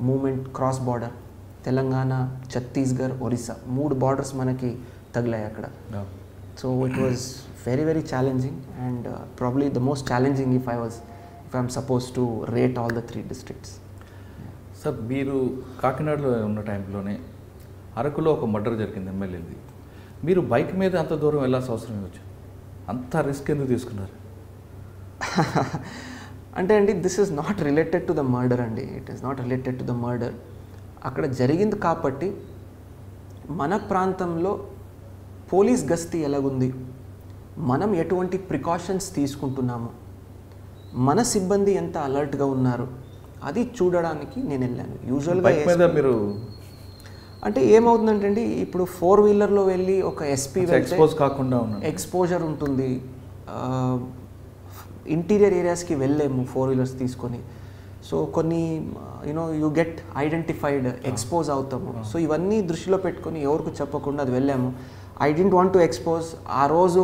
movement cross border, Telangana, Chhattisgarh, Orissa 3 borders మనకి తగిలాయి అక్కడ. So it was very very challenging and probably the most challenging if I'm supposed to rate all the 3 districts. Sir మీరు కాకినాడలో ఉన్న టైంలోనే అరకులో ఒక మర్డర్ జరిగింది ఎమ్మెల్యేది. మీరు బైక్ మీద అంత దూరం వెళ్ళాల్సిన అవసరం వచ్చింది, అంత రిస్క్ ఎందుకు తీసుకున్నారు? అంటే అండి this is not related to the murder అండి, it is not related to the murder. అక్కడ జరిగింది కాబట్టి మన ప్రాంతంలో పోలీస్ గస్తీ ఎలాగుంది, మనం ఎటువంటి ప్రికాషన్స్ తీసుకుంటున్నాము, మన సిబ్బంది ఎంత అలర్ట్గా ఉన్నారు, అది చూడడానికి నేను వెళ్ళాను. యూజువల్గా మీరు అంటే ఏమవుతుందంటే అండి, ఇప్పుడు 4-వీలర్లో వెళ్ళి ఒక ఎస్పీ ఎక్స్పోజ్ కాకుండా ఎక్స్పోజర్ ఉంటుంది, ఇంటీరియర్ ఏరియాస్కి వెళ్ళలేము 4-వీలర్స్ తీసుకొని. సో కొన్ని యూ గెట్ ఐడెంటిఫైడ్, ఎక్స్పోజ్ అవుతాము. సో ఇవన్నీ దృష్టిలో పెట్టుకొని ఎవరికి చెప్పకుండా అది వెళ్ళాము. I dent want to expose. ఆ రోజు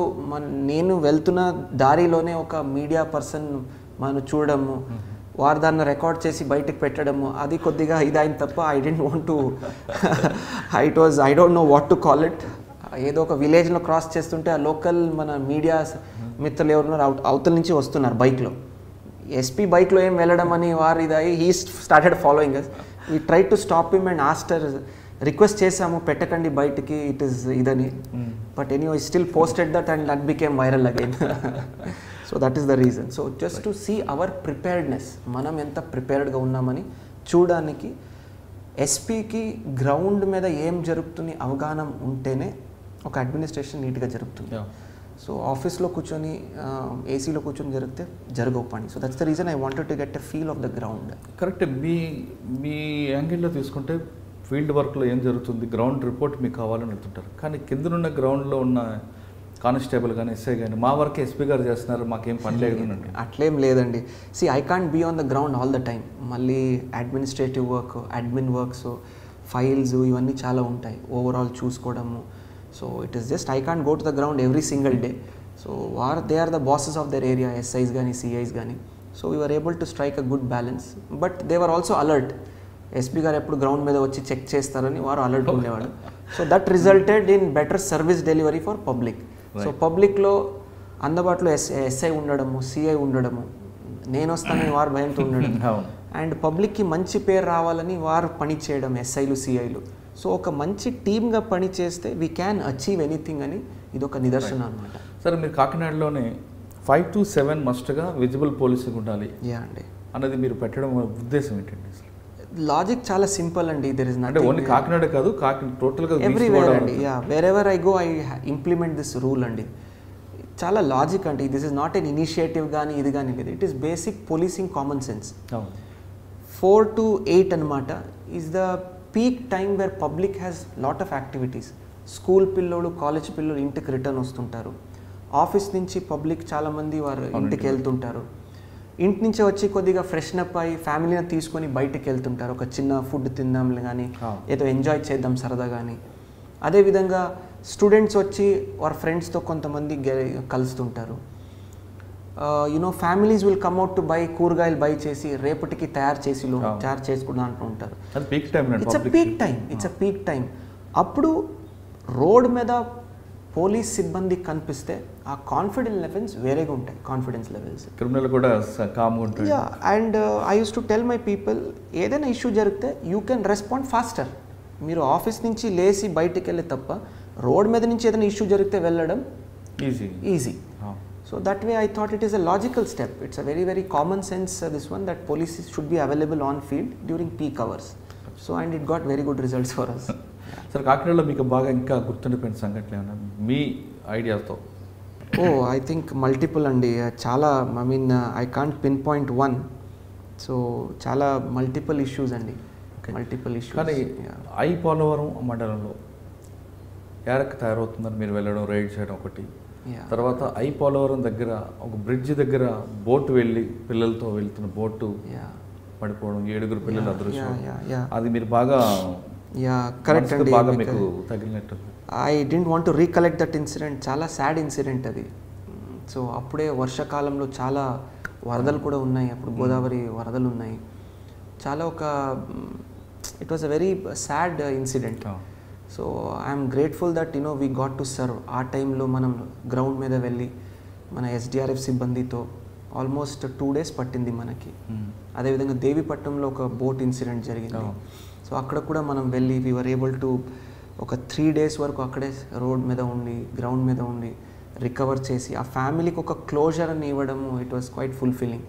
నేను వెళ్తున్న దారిలోనే ఒక మీడియా పర్సన్ మనం చూడడము, వారు దాన్ని రికార్డ్ చేసి బయటకు పెట్టడము, అది కొద్దిగా ఇదైంది తప్ప I dent want to I don't know what to call it. ఏదో ఒక విలేజ్లో క్రాస్ చేస్తుంటే ఆ లోకల్ మన మీడియా మిత్రులు ఎవరున్నారు అవతల నుంచి వస్తున్నారు బైక్లో. ఎస్పీ బైక్లో ఏం వెళ్ళడం అని వారు ఇదాయి he started following us. We try to stop him and ఆస్టర్, రిక్వెస్ట్ చేసాము పెట్టకండి బయటికి, ఇట్ ఈస్ ఇదని. But anyway still posted that and that became viral again. So that is the reason. So just to see our preparedness, మనం ఎంత ప్రిపేర్డ్గా ఉన్నామని చూడడానికి. ఎస్పీకి గ్రౌండ్ మీద ఏం జరుగుతుంది అవగాహన ఉంటేనే ఒక అడ్మినిస్ట్రేషన్ నీట్గా జరుగుతుంది. సో ఆఫీస్లో కూర్చొని ఏసీలో కూర్చొని జరిగితే జరగవు పని. So that's the reason I wanted to get a feel of the ground. Correct. మీ యాంగిల్లో తీసుకుంటే ఫీల్డ్ వర్క్లో ఏం జరుగుతుంది, గ్రౌండ్ రిపోర్ట్ మీకు కావాలని అడుగుతుంటారు. కానీ కిందనున్న గ్రౌండ్లో ఉన్న కానిస్టేబుల్ కానీ ఎస్ఐ కానీ మా వర్క్ ఎస్పీ గారు చేస్తున్నారు, మాకేం పని లేదండి. అట్లేం లేదండి. I can't be on the ground all the time. మళ్ళీ administrative work, admin works, files ఇవన్నీ చాలా ఉంటాయి, ఓవరాల్ చూసుకోవడము. So it is just I can't go to the ground every single day. So they are the bosses of their area, SIs కానీ CIs కానీ. So we are able to strike a good balance. But they were also alert. SP garu ఎప్పుడు ground మీద వచ్చి check చేస్తారని వారు alert ఉండేవాడు. So that resulted in better service delivery for public. So పబ్లిక్లో అందుబాటులో ఎస్ఐ ఉండడము, సిఐ ఉండడము, నేను వస్తానని వారు భయంతో ఉండడం, అండ్ పబ్లిక్కి మంచి పేరు రావాలని వారు పని చేయడం, ఎస్ఐలు సిఐలు. సో ఒక మంచి టీమ్గా పని చేస్తే వీ క్యాన్ అచీవ్ ఎనీథింగ్ అని ఇది ఒక నిదర్శనం అనమాట. సరే, మీరు కాకినాడలోనే 5 to 7 మస్ట్గా విజిబుల్ పోలీసింగ్ ఉండాలి అండి అన్నది మీరు పెట్టడం ఉద్దేశం ఏంటండి? లాజిక్ చాలా సింపుల్ అండి. దెర్ ఇస్ అంటే ఓన్లీ కాకినాడ కాదు, టోటల్గా ఎవ్రీవేర్ అండి. Wherever I go I implement this rule అండి. చాలా లాజిక్ అండి. This is not an initiative కానీ ఇది కానీ లేదు. It is basic policing common sense. 4 to 8 అనమాట is the peak time where public has lot of activities. School పిల్లోడు, college పిల్లోడు ఇంటికి రిటర్న్ వస్తుంటారు. ఆఫీస్ నుంచి పబ్లిక్ చాలామంది వారు ఇంటికి వెళ్తుంటారు. ఇంటి నుంచి వచ్చి కొద్దిగా ఫ్రెషన్ అప్ అయ్యి ఫ్యామిలీని తీసుకొని బయటకు వెళ్తుంటారు. ఒక చిన్న ఫుడ్ తిందాం కానీ, ఏదో ఎంజాయ్ చేద్దాం సరదా కానీ. అదేవిధంగా స్టూడెంట్స్ వచ్చి వారి ఫ్రెండ్స్తో కొంతమంది కలుస్తుంటారు. Families will come out to buy, కూరగాయలు బై చేసి రేపటికి తయారు చేసుకుంటా అంటూ ఉంటారు. It's a peak time. అప్పుడు రోడ్ మీద పోలీస్ సిబ్బంది కనిపిస్తే ఆ కాన్ఫిడెన్స్ లెవెల్స్ వేరేగా ఉంటాయి. క్రిమినల్ కూడా కామ్గా ఉంటాయి. And I use to tell my people, ఏదైనా ఇష్యూ జరిగితే యూ కెన్ రెస్పాండ్ ఫాస్టర్. మీరు ఆఫీస్ నుంచి లేచి బయటికి వెళ్ళే తప్ప రోడ్ మీద నుంచి ఏదైనా ఇష్యూ జరిగితే వెళ్ళడం easy. So that way I thought it is a logical step. It's a very very common sense this one, that police should be available on field during peak hours. So and it got very good results for us. Sir, కాకినాడలో మీకు బాగా ఇంకా గుర్తుండిపోయిన సంఘటన ఏమన్నా మీ ఐడియాతో? I think multiple అండి. చాలా, I can't pinpoint one. So చాలా మల్టిపుల్ ఇష్యూస్ అండి, మల్టిపుల్ ఇష్యూస్. కానీ ఐ పోలవరం మండలంలో యారక్ తయారవుతుందని మీరు వెళ్ళడం, రైడ్ చేయడం ఒకటి. తర్వాత ఐ పోలవరం దగ్గర ఒక బ్రిడ్జ్ దగ్గర బోటు వెళ్ళి పిల్లలతో వెళ్తున్న బోటు పడిపోవడం, 7 పిల్లలు అదృశ్యం. అది మీరు బాగా కరెక్ట్ అండి. బాగా మీకు తగిలినట్టు. I dent want to recollect that incident. చాలా సాడ్ ఇన్సిడెంట్ అది. సో అప్పుడే వర్షాకాలంలో చాలా వరదలు కూడా ఉన్నాయి. అప్పుడు గోదావరి వరదలు ఉన్నాయి. చాలా it was a very sad incident. So I'm grateful that we got to serve. ఆ టైంలో మనం గ్రౌండ్ మీద వెళ్ళి మన ఎస్డిఆర్ఎఫ్ సిబ్బందితో ఆల్మోస్ట్ 2 days పట్టింది మనకి. అదేవిధంగా దేవీపట్నంలో ఒక బోట్ ఇన్సిడెంట్ జరిగింది. సో అక్కడ కూడా మనం వెళ్ళి వీ వర్ ఏబుల్ టు ఒక 3 days వరకు అక్కడే రోడ్ మీద ఉండి, గ్రౌండ్ మీద ఉండి రికవర్ చేసి ఆ ఫ్యామిలీకి ఒక క్లోజర్ అని ఇవ్వడము, it was quite fulfilling.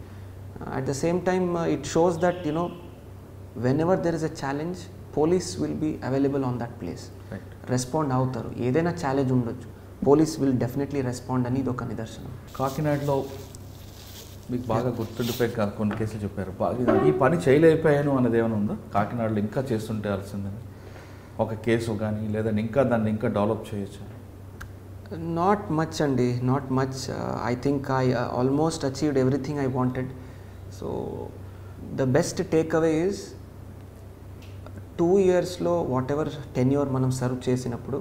At the same time it shows that whenever there is a challenge, police will be available on that place. Respond అవుతారు. ఏదైనా ఛాలెంజ్ ఉండొచ్చు, పోలీస్ విల్ డెఫినెట్లీ రెస్పాండ్ అని ఇది ఒక నిదర్శనం. కాకినాడలో మీకు బాగా గుర్తుండిపోయి కొన్ని కేసులు చెప్పారు. బాగా ఈ పని చేయలేకపోయాను అన్నది ఏమైనా ఉందా? కాకినాడలో ఇంకా చేస్తుంటే అలసిందని ఒక కేసు కానీ, లేదా ఇంకా దాన్ని ఇంకా డెవలప్ చేయొచ్చు? నాట్ మచ్ అండి, not much. I think I almost achieved everything I wanted. So the best take away is 2 yearsలో వాట్ ఎవర్ టెన్యూర్ మనం సర్వ్ చేసినప్పుడు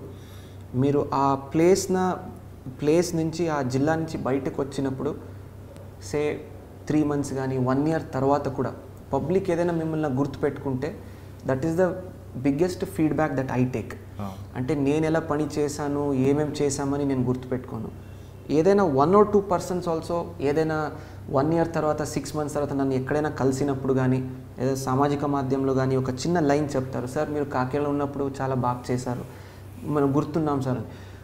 మీరు ఆ ప్లేస్ నుంచి ఆ జిల్లా నుంచి బయటకు వచ్చినప్పుడు సే 3 months కానీ 1 year తర్వాత కూడా పబ్లిక్ ఏదైనా మిమ్మల్ని గుర్తుపెట్టుకుంటే that is the biggest feedback that I take. అంటే నేను ఎలా పని చేశాను, ఏమేమి చేశామని నేను గుర్తుపెట్టుకోను. ఏదైనా 1 or 2 persons ఆల్సో ఏదైనా 1 year తర్వాత 6 months తర్వాత నన్ను ఎక్కడైనా కలిసినప్పుడు కానీ ఏదో సామాజిక మాధ్యమంలో కానీ ఒక చిన్న లైన్ చెప్తారు, సార్ మీరు కాకినాడలో ఉన్నప్పుడు చాలా బాగా చేశారు, మనం గుర్తున్నాం sir.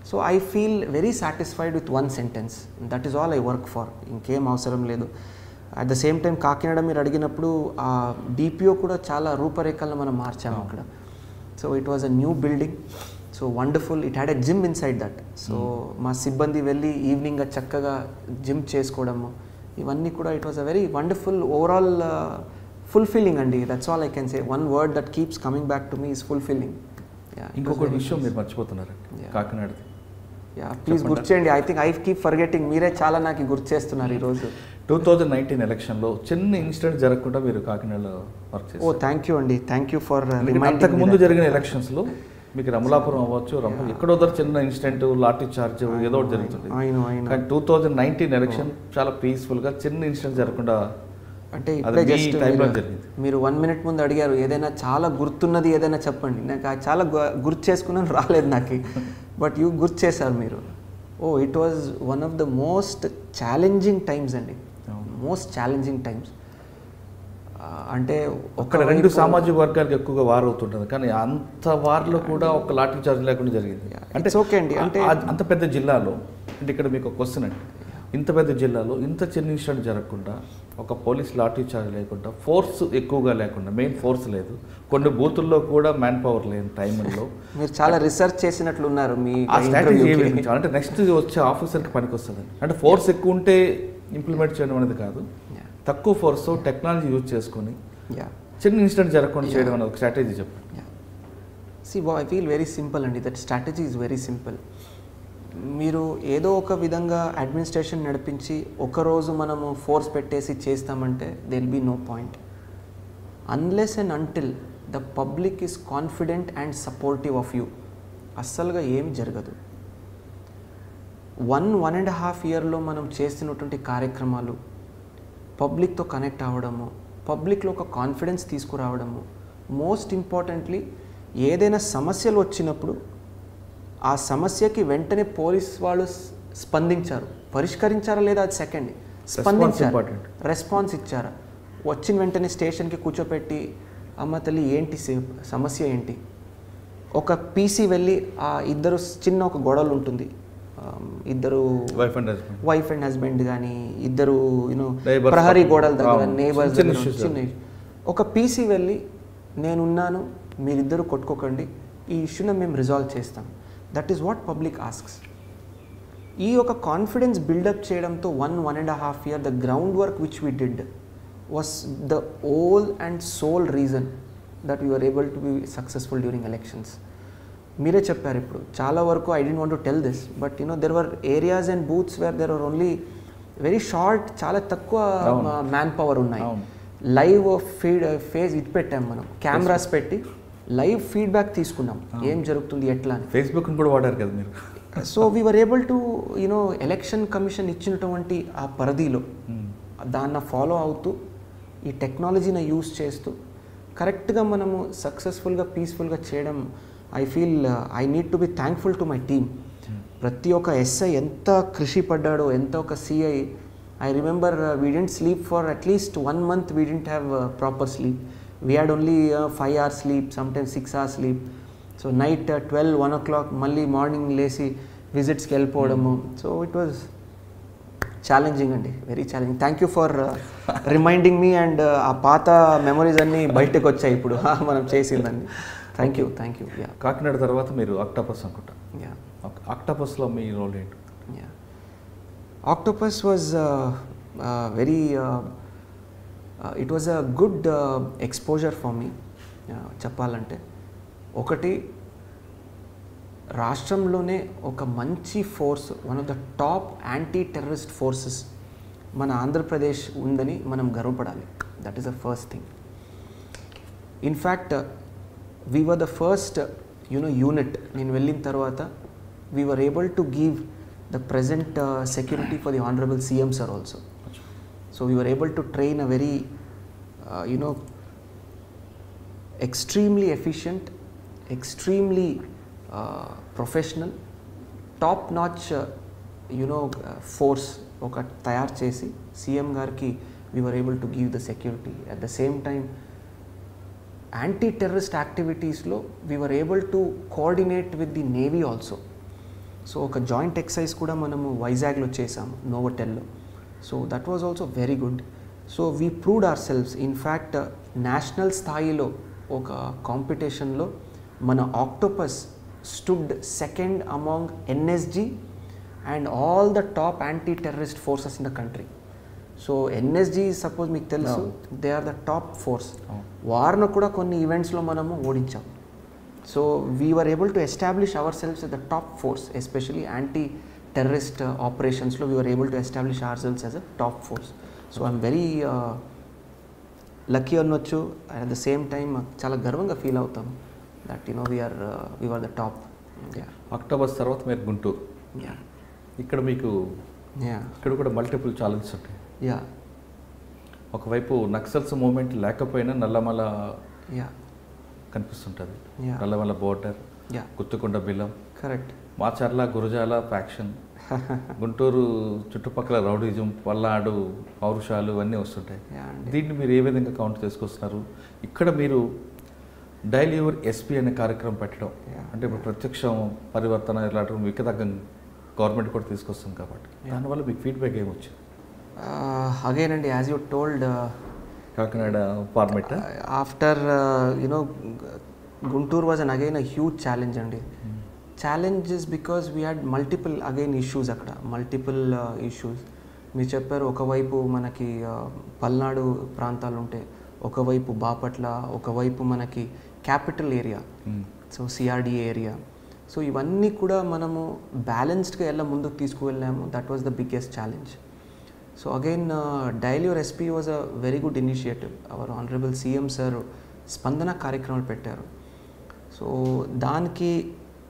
So I feel very satisfied with 1 sentence. That is all I work for, ఇంకేం అవసరం లేదు. At the same time Kakinada మీరు అడిగినప్పుడు ఆ డిపిఓ కూడా చాలా రూపరేఖలను మనం మార్చాము అక్కడ. So it was a new building, so wonderful. It had a gym inside that. So మా సిబ్బంది వెళ్ళి ఈవినింగ్ చక్కగా జిమ్ చేసుకోవడము ఇవన్నీ కూడా it was a very wonderful overall fulfilling అండి. That's all I can say. One word that keeps coming back to me is fulfilling. ఇంకొక విషయం మీరు మర్చిపోతున్నారు, కాకినాడది. ప్లీజ్ గుర్తు చేయండి. I think I keep forgetting. మీరే చాలా నాకు గుర్తు చేస్తున్నారు ఈరోజు. 2019 ఎలక్షన్లో చిన్న ఇన్సిడెంట్ జరగకుండా మీరు కాకినాడలో వర్క్ చేశారు. ఓ థ్యాంక్ యూ అండి, థ్యాంక్ యూ ఫర్ అంతకు ముందు జరిగిన ఎలక్షన్స్లో మీకు రమలాపురం అవ్వచ్చు, ఎక్కడో చిన్న ఇన్సిడెంట్, లాఠీ చార్జ్ ఏదో ఒకటి జరుగుతుంది. కానీ 2019 ఎలక్షన్ చాలా పీస్ఫుల్గా చిన్న ఇన్సిడెంట్ జరగకుండా అంటే ఇప్పుడే జస్ట్ మీరు 1 minute ముందు అడిగారు ఏదైనా చాలా గుర్తున్నది ఏదైనా చెప్పండి. నాకు చాలా గుర్తు చేసుకున్నాను, రాలేదు నాకు. బట్ యూ గుర్తు చేశారు మీరు. Oh it was one of the most challenging times అండి, మోస్ట్ ఛాలెంజింగ్ టైమ్స్. అంటే ఒక 2 సామాజిక వర్గాలకు ఎక్కువగా వార్ అవుతుంటుంది, కానీ అంత వార్లో కూడా ఒక లాఠీ చార్జ్ లేకుండా జరిగింది. అంటే ఓకే అండి. అంటే అంత పెద్ద జిల్లాలో, అంటే ఇక్కడ మీకు ఒక క్వశ్చన్ అండి, ఇంత పెద్ద జిల్లాలో ఇంత చిన్న ఇన్సిడెంట్ జరగకుండా, ఒక పోలీస్ లాఠీ చార్జ్ లేకుండా, ఫోర్స్ ఎక్కువగా లేకుండా, మెయిన్ ఫోర్స్ లేదు, కొన్ని బూతుల్లో కూడా మ్యాన్ పవర్ లేని టైంలో మీరు చాలా రీసెర్చ్ చేసినట్లు ఉన్నారు. మీ స్ట్రాటజీ అంటే నెక్స్ట్ వచ్చే ఆఫీసర్కి పనికి వస్తుంది. అంటే ఫోర్స్ ఎక్కువ ఉంటే ఇంప్లిమెంట్ చేయడం అనేది కాదు, తక్కువ ఫోర్స్ టెక్నాలజీ యూజ్ చేసుకొని చిన్న ఇన్సిడెంట్ జరగకుండా చేయడం అనేది ఒక స్ట్రాటజీ చెప్పండి. See I feel very simple అండి. That strategy is very simple. మీరు ఏదో ఒక విధంగా అడ్మినిస్ట్రేషన్ నడిపించి ఒకరోజు మనము ఫోర్స్ పెట్టేసి చేస్తామంటే they will be no point. Unless and until the public is confident and supportive of you అస్సలుగా ఏమి జరగదు. 1.5 yearలో మనం చేస్తున్నటువంటి కార్యక్రమాలు పబ్లిక్తో కనెక్ట్ అవ్వడము, పబ్లిక్లో ఒక కాన్ఫిడెన్స్ తీసుకురావడము, మోస్ట్ ఇంపార్టెంట్లీ ఏదైనా సమస్యలు వచ్చినప్పుడు ఆ సమస్యకి వెంటనే పోలీస్ వాళ్ళు స్పందించారు. పరిష్కరించారా లేదా అది సెకండ్, స్పందించారు, రెస్పాన్స్ ఇచ్చారా. వచ్చిన వెంటనే స్టేషన్కి కూర్చోపెట్టి అమ్మ తల్లి ఏంటి సమస్య ఏంటి, ఒక పీసీ వెళ్ళి ఆ ఇద్దరు చిన్న ఒక గొడవలు ఉంటుంది, ఇద్దరు వైఫ్ అండ్ హస్బెండ్ కానీ ఇద్దరు యూనో ప్రహరీ గోడల దగ్గర నేబర్స్ చిన్న ఒక పీసీ వెళ్ళి నేనున్నాను మీరిద్దరు కొట్టుకోకండి, ఈ ఇష్యూని మేము రిజాల్వ్ చేస్తాం. That is what public asks. ఈ ఒక కాన్ఫిడెన్స్ బిల్డప్ చేయడంతో 1.5 year the ground work which we did was the whole and sole reason that we are able to be successful during elections. మీరే చెప్పారు ఇప్పుడు చాలా వరకు. I don't want to tell this but there were areas and booths where there are only very short, చాలా తక్కువ manpower ఉన్నాయి. Live phase ఇది పెట్టాం మనం, కెమెరాస్ పెట్టి లైవ్ ఫీడ్బ్యాక్ తీసుకున్నాం ఏం జరుగుతుంది ఎట్లా అని. ఫేస్బుక్ కూడా వాడారు కదా మీరు. So we were able to election commission ఇచ్చినటువంటి ఆ పరిధిలో దాన్ని ఫాలో అవుతూ ఈ టెక్నాలజీని యూస్ చేస్తూ కరెక్ట్గా మనము సక్సెస్ఫుల్గా పీస్ఫుల్గా చేయడం. I feel I need to be thankful to my team. ప్రతి ఒక్క ఎస్ఐ ఎంత కృషి పడ్డాడో, ఎంత ఒక CI. I remember we didn't sleep for at least 1 month. We didn't have proper sleep. We had only 5 hours sleep, sometimes 6 hours sleep. So night 12-1 o'clock మళ్ళీ morning లేచి విజిట్స్కి వెళ్ళిపోవడము. So it was challenging అండి, very challenging. Thank you for reminding me. And ఆ పాత memories అన్నీ బయటకు వచ్చాయి ఇప్పుడు మనం చేసిందండి. Thank you. యా. కాకినాడ తర్వాత మీరు ఆక్టోపస్ అనుకుంటా. యా. ఆక్టోపస్లో మీ రోల్ ఏంటి? Yeah, octopus was very it was a good exposure for me. చెప్పాలంటే ఒకటి, రాష్ట్రంలోనే ఒక మంచి force, one of the top anti terrorist forces మన ఆంధ్రప్రదేశ్ ఉందని మనం గర్వపడాలి. That is the first thing. In fact, we were the first unit in వెళ్ళిన తర్వాత we were able to give the present security for the honorable CM sir also. So we were able to train a very extremely efficient, extremely professional, top notch force ఒక తయారు చేసి CM గారికి we were able to give the security. At the same time, anti-terrorist activities lo we were able to coordinate with the Navy also. So oka joint exercise kuda manamu Vizag lo chesam, Novotel lo. So that was also very good. So we proved ourselves. In fact, national sthayilo oka competition lo mana Octopus stood second among NSG and all the top anti-terrorist forces in the country. So NSG suppose మీకు తెలుసు, they are the top force. వారిని కూడా కొన్ని ఈవెంట్స్లో మనము ఓడించాం. So we were able to establish ourselves as the top force, especially anti terrorist ఆపరేషన్స్లో we were able to establish ourselves as a top force. So I'm very lucky అనొచ్చు. At the same time చాలా గర్వంగా feel అవుతాం that we are the top. October తర్వాత మీరు గుంటూరు, ఇక్కడ మీకు ఇక్కడ కూడా మల్టిపుల్ ఛాలెంజెస్ ఉంటాయి. ఒకవైపు నక్సల్స్ మూవ్మెంట్ లేకపోయినా నల్లమల కనిపిస్తుంటుంది, Nallamala border, Guttikonda Bilam, correct, Macherla Gurazala faction, Guntur చుట్టుపక్కల రౌడీజం, పల్నాడు పౌరుషాలు అన్నీ వస్తుంటాయి. దీన్ని మీరు ఏ విధంగా కౌంట్ చేసుకొస్తున్నారు? ఇక్కడ మీరు డైలీ యువర్ ఎస్పీ అనే కార్యక్రమం పెట్టడం అంటే ఇప్పుడు ప్రత్యక్షం పరివర్తన ఇలాంటి వికతగ్గం గవర్నమెంట్ కూడా తీసుకొస్తుంది కాబట్టి దానివల్ల మీకు ఫీడ్బ్యాక్ ఏమొచ్చింది? అగైన్ అండి, as you told, Kakinada format after Guntur was again a huge challenge అండి. Challenges because we had multiple again issues, అక్కడ మల్టిపుల్ ఇష్యూస్. మీరు చెప్పారు ఒకవైపు మనకి పల్నాడు ప్రాంతాలు ఉంటే, ఒకవైపు బాపట్ల, ఒకవైపు మనకి capital area, so CRDA area. So ఇవన్నీ కూడా మనము బ్యాలెన్స్డ్గా ఎలా ముందుకు తీసుకువెళ్ళాము. That was the biggest challenge. So again daily your SP was a very good initiative. Our honourable CM sir Spandana కార్యక్రమాలు పెట్టారు. సో దానికి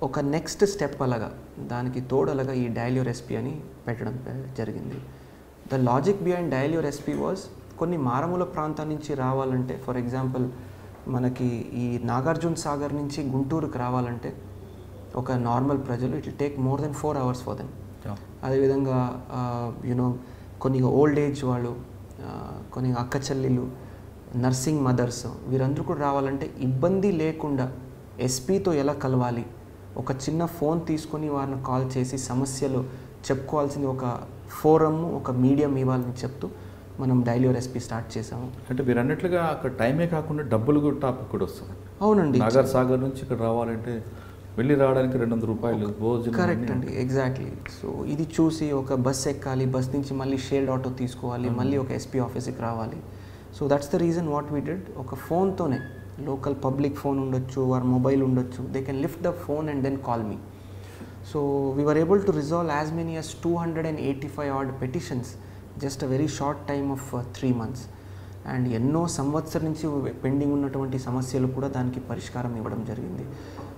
ఒక నెక్స్ట్ స్టెప్ అలాగా, దానికి తోడలాగా ఈ డైలీ యువర్ ఎస్పీ అని పెట్టడం జరిగింది. The logic behind daily your SP was, కొన్ని మారుమూల ప్రాంతాల నుంచి రావాలంటే, ఫర్ ఎగ్జాంపుల్ మనకి ఈ నాగార్జున సాగర్ నుంచి గుంటూరుకు రావాలంటే ఒక నార్మల్ ప్రజలు it will take more than 4 hours for them. అదేవిధంగా కొన్ని ఓల్డ్ ఏజ్ వాళ్ళు, కొన్ని అక్క చెల్లెలు, నర్సింగ్ మదర్స్, వీరందరూ కూడా రావాలంటే ఇబ్బంది లేకుండా ఎస్పీతో ఎలా కలవాలి, ఒక చిన్న ఫోన్ తీసుకొని వారిని కాల్ చేసి సమస్యలు చెప్పుకోవాల్సింది ఒక ఫోరమ్, ఒక మీడియం ఇవ్వాలని చెప్తూ మనం డైలీ యువర్ ఎస్పీ స్టార్ట్ చేసాము. అంటే మీరు అన్నట్లుగా అక్కడ టైమే కాకుండా డబ్బులు కూడా టాపిక్ కూడా వస్తుంది. అవునండి, నాగర్ సాగర్ నుంచి ఇక్కడ రావాలంటే వెళ్ళి రావడానికి 200 రూపాయలు భోజనం. కరెక్ట్ అండి, ఎగ్జాక్ట్లీ. సో ఇది చూసి ఒక బస్ ఎక్కాలి, బస్ నుంచి మళ్ళీ షేర్డ్ ఆటో తీసుకోవాలి, మళ్ళీ ఒక ఎస్పీ ఆఫీస్కి రావాలి. So that's the reason what we did. ఒక ఫోన్తోనే, లోకల్ పబ్లిక్ ఫోన్ ఉండొచ్చు, వారి మొబైల్ ఉండొచ్చు, they can lift the phone and then call me. So we were able to resolve as many as 285 odd petitions just a very short time of 3 months. And ఎన్నో సంవత్సరం నుంచి pending ఉన్నటువంటి సమస్యలు కూడా దానికి పరిష్కారం ఇవ్వడం జరిగింది.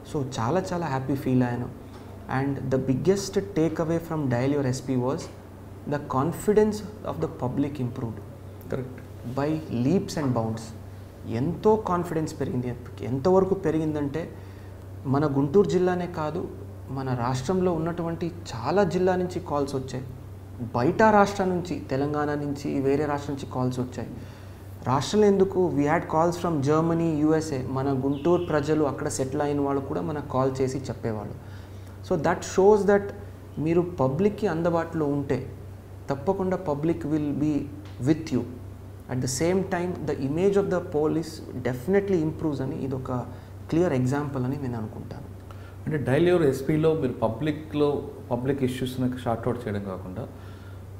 సో చాలా చాలా హ్యాపీ ఫీల్ అయ్యాను. And the biggest take away from daily your SP was the confidence of the public improved. Correct, by leaps and bounds. ఎంతో కాన్ఫిడెన్స్ పెరిగింది. ఎంతవరకు పెరిగిందంటే మన గుంటూరు జిల్లానే కాదు, మన రాష్ట్రంలో ఉన్నటువంటి చాలా జిల్లా నుంచి కాల్స్ వచ్చాయి. బయట రాష్ట్రం నుంచి, తెలంగాణ నుంచి, వేరే రాష్ట్రం నుంచి కాల్స్ వచ్చాయి. రాష్ట్రంలో ఎందుకు, we had calls from Germany, USA. మన గుంటూరు ప్రజలు, అక్కడ సెటిల్ అయిన వాళ్ళు కూడా మనకు కాల్ చేసి చెప్పేవాళ్ళు. సో దట్ షోస్ దట్ మీరు పబ్లిక్కి అందుబాటులో ఉంటే తప్పకుండా public will be with you. At the same time the image of the police definitely improves అని ఇది ఒక క్లియర్ ఎగ్జాంపుల్ అని నేను అనుకుంటాను. అంటే డైలీ యువర్ ఎస్పీలో మీరు పబ్లిక్ ఇష్యూస్ని షార్ట్అవుట్ చేయడం కాకుండా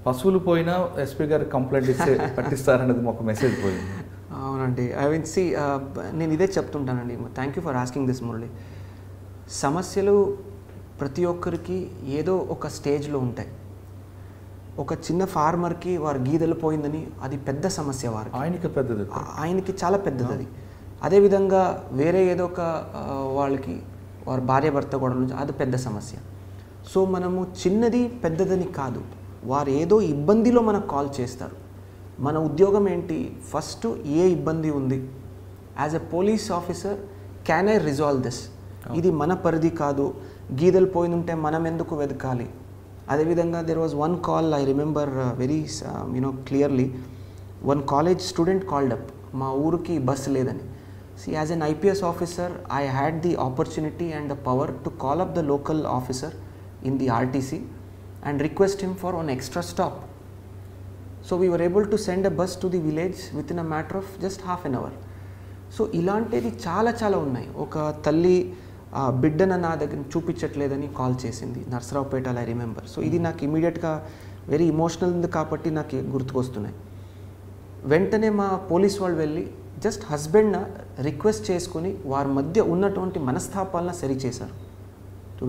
పశువులు పోయినా ఎస్పీ గారు కంప్లైంట్ ఇస్తే పట్టిస్తారనేది ఒక మెసేజ్ పోయింది. అవునండి, ఐ మీన్ నేను ఇదే చెప్తుంటానండి. Thank you for asking this Murali. సమస్యలు ప్రతి ఒక్కరికి ఏదో ఒక స్టేజ్లో ఉంటాయి. ఒక చిన్న ఫార్మర్కి వారి గీదెలు పోయిందని అది పెద్ద సమస్య వారికి. ఆయనకి పెద్దది, ఆయనకి చాలా పెద్దది అది. అదేవిధంగా వేరే ఏదో ఒక వాళ్ళకి వారి భార్య భర్త గొడవల నుంచి అది పెద్ద సమస్య. సో మనము చిన్నది పెద్దదని కాదు, వారు ఏదో ఇబ్బందిలో మనకు కాల్ చేస్తారు. మన ఉద్యోగం ఏంటి, ఫస్ట్ ఏ ఇబ్బంది ఉంది, as a police officer can I resolve this, ఇది మన పరిధి కాదు, గీదెలు పోయిందంటే మనం ఎందుకు వెతకాలి. అదేవిధంగా there was one call, I remember very clearly, one college student called up, మా ఊరికి బస్సు లేదని. See, as an IPS officer, I had the opportunity and the power to call up the local officer in the RTC and request him for an extra stop. So we were able to send a bus to the village within a matter of just half an hour. So ఇలాంటిది చాలా చాలా ఉన్నాయి. ఒక తల్లి బిడ్డన నా దగ్గర చూపించట్లేదని call చేసింది Narasaraopet, I remember. So ఇది నాకు ఇమీడియట్గా వెరీ ఇమోషనల్ ఉంది కాబట్టి నాకు గుర్తుకొస్తున్నాయి. వెంటనే మా పోలీస్ వాళ్ళు వెళ్ళి జస్ట్ హస్బెండ్న రిక్వెస్ట్ చేసుకుని వారి మధ్య ఉన్నటువంటి మనస్తాపాలను సరిచేశారు.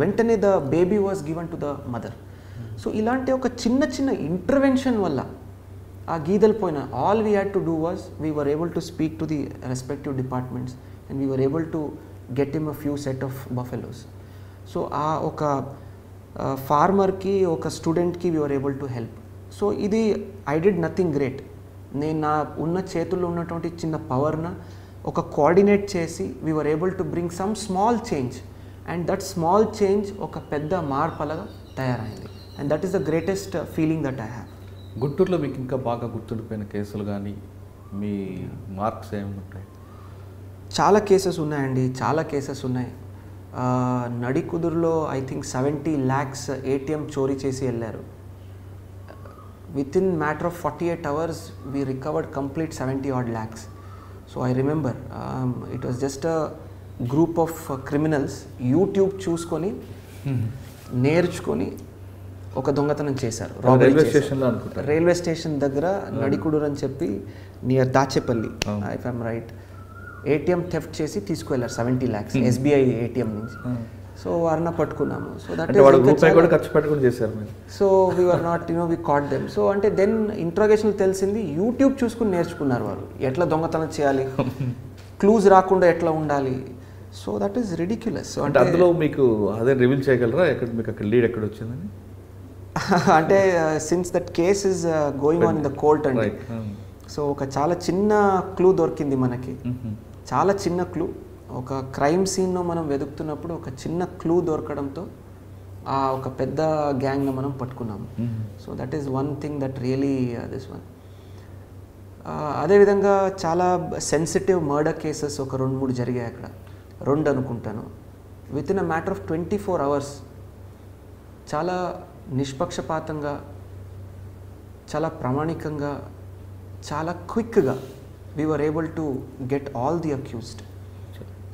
వెంటనే the baby was given to the mother. So ఇలాంటి ఒక చిన్న చిన్న ఇంటర్వెన్షన్ వల్ల ఆ గీదలు పోయిన, all we had to do was we were able to speak to the respective departments and we were able to get him a few set of buffaloes. So ఆ ఒక ఫార్మర్కి ఒక స్టూడెంట్కి we were able to help. So ఇది I did nothing great. నేను నా ఉన్న చేతుల్లో ఉన్నటువంటి చిన్న పవర్న ఒక కోఆర్డినేట్ చేసి we were able to bring some small change and that small change ఒక పెద్ద మార్పలగా తయారైంది. And that is the greatest feeling that I have. గుంటూరులో మీకు ఇంకా బాగా గుర్తుండిపోయిన కేసులు కానీ మీ మార్క్స్ ఏమి ఉంటాయి? చాలా కేసెస్ ఉన్నాయండి, చాలా కేసెస్ ఉన్నాయి. నడికుదురులో ఐ థింక్ 70 lakhs ATM చోరీ చేసి వెళ్ళారు. Within matter of 48 hours, we recovered complete 70 odd lakhs. So I remember it was just a group of criminals YouTube చూసుకొని నేర్చుకొని ఒక దొంగతనం చేశారు. రైల్వే స్టేషన్ దగ్గర నడికుడూరు అని చెప్పి near Dachepalli, if I'm right, ATM theft చేసి తీసుకువెళ్ళారు 70 lakhs SBI ATM నుంచి. సో వారిని పట్టుకున్నాము. So that so we were not we caught them. So అంటే దెన్ ఇంట్రోగేషన్ తెలిసింది యూట్యూబ్ చూసుకుని నేర్చుకున్నారు వారు ఎట్లా దొంగతనం చేయాలి, క్లూజ్ రాకుండా ఎట్లా ఉండాలి. So that is ridiculous. So అంటే అందులో మీకు అదే రివీల్ చేయగలరా ఎక్కడ మీకు అక్కడ లీడ్ ఎక్కడ వచ్చిందని? అంటే since that case is going on in the court అండి. సో ఒక చాలా చిన్న క్లూ దొరికింది మనకి, చాలా చిన్న క్లూ. ఒక క్రైమ్ సీన్లో మనం వెతుకుతున్నప్పుడు ఒక చిన్న క్లూ దొరకడంతో ఆ ఒక పెద్ద గ్యాంగ్ను మనం పట్టుకున్నాము. So that is one thing that really this one. అదేవిధంగా చాలా సెన్సిటివ్ మర్డర్ కేసెస్ ఒక 2-3 జరిగాయి అక్కడ, 2 అనుకుంటాను. With in a matter of 24 hours చాలా నిష్పక్షపాతంగా, చాలా ప్రామాణికంగా, చాలా క్విక్గా we were able to get all the accused.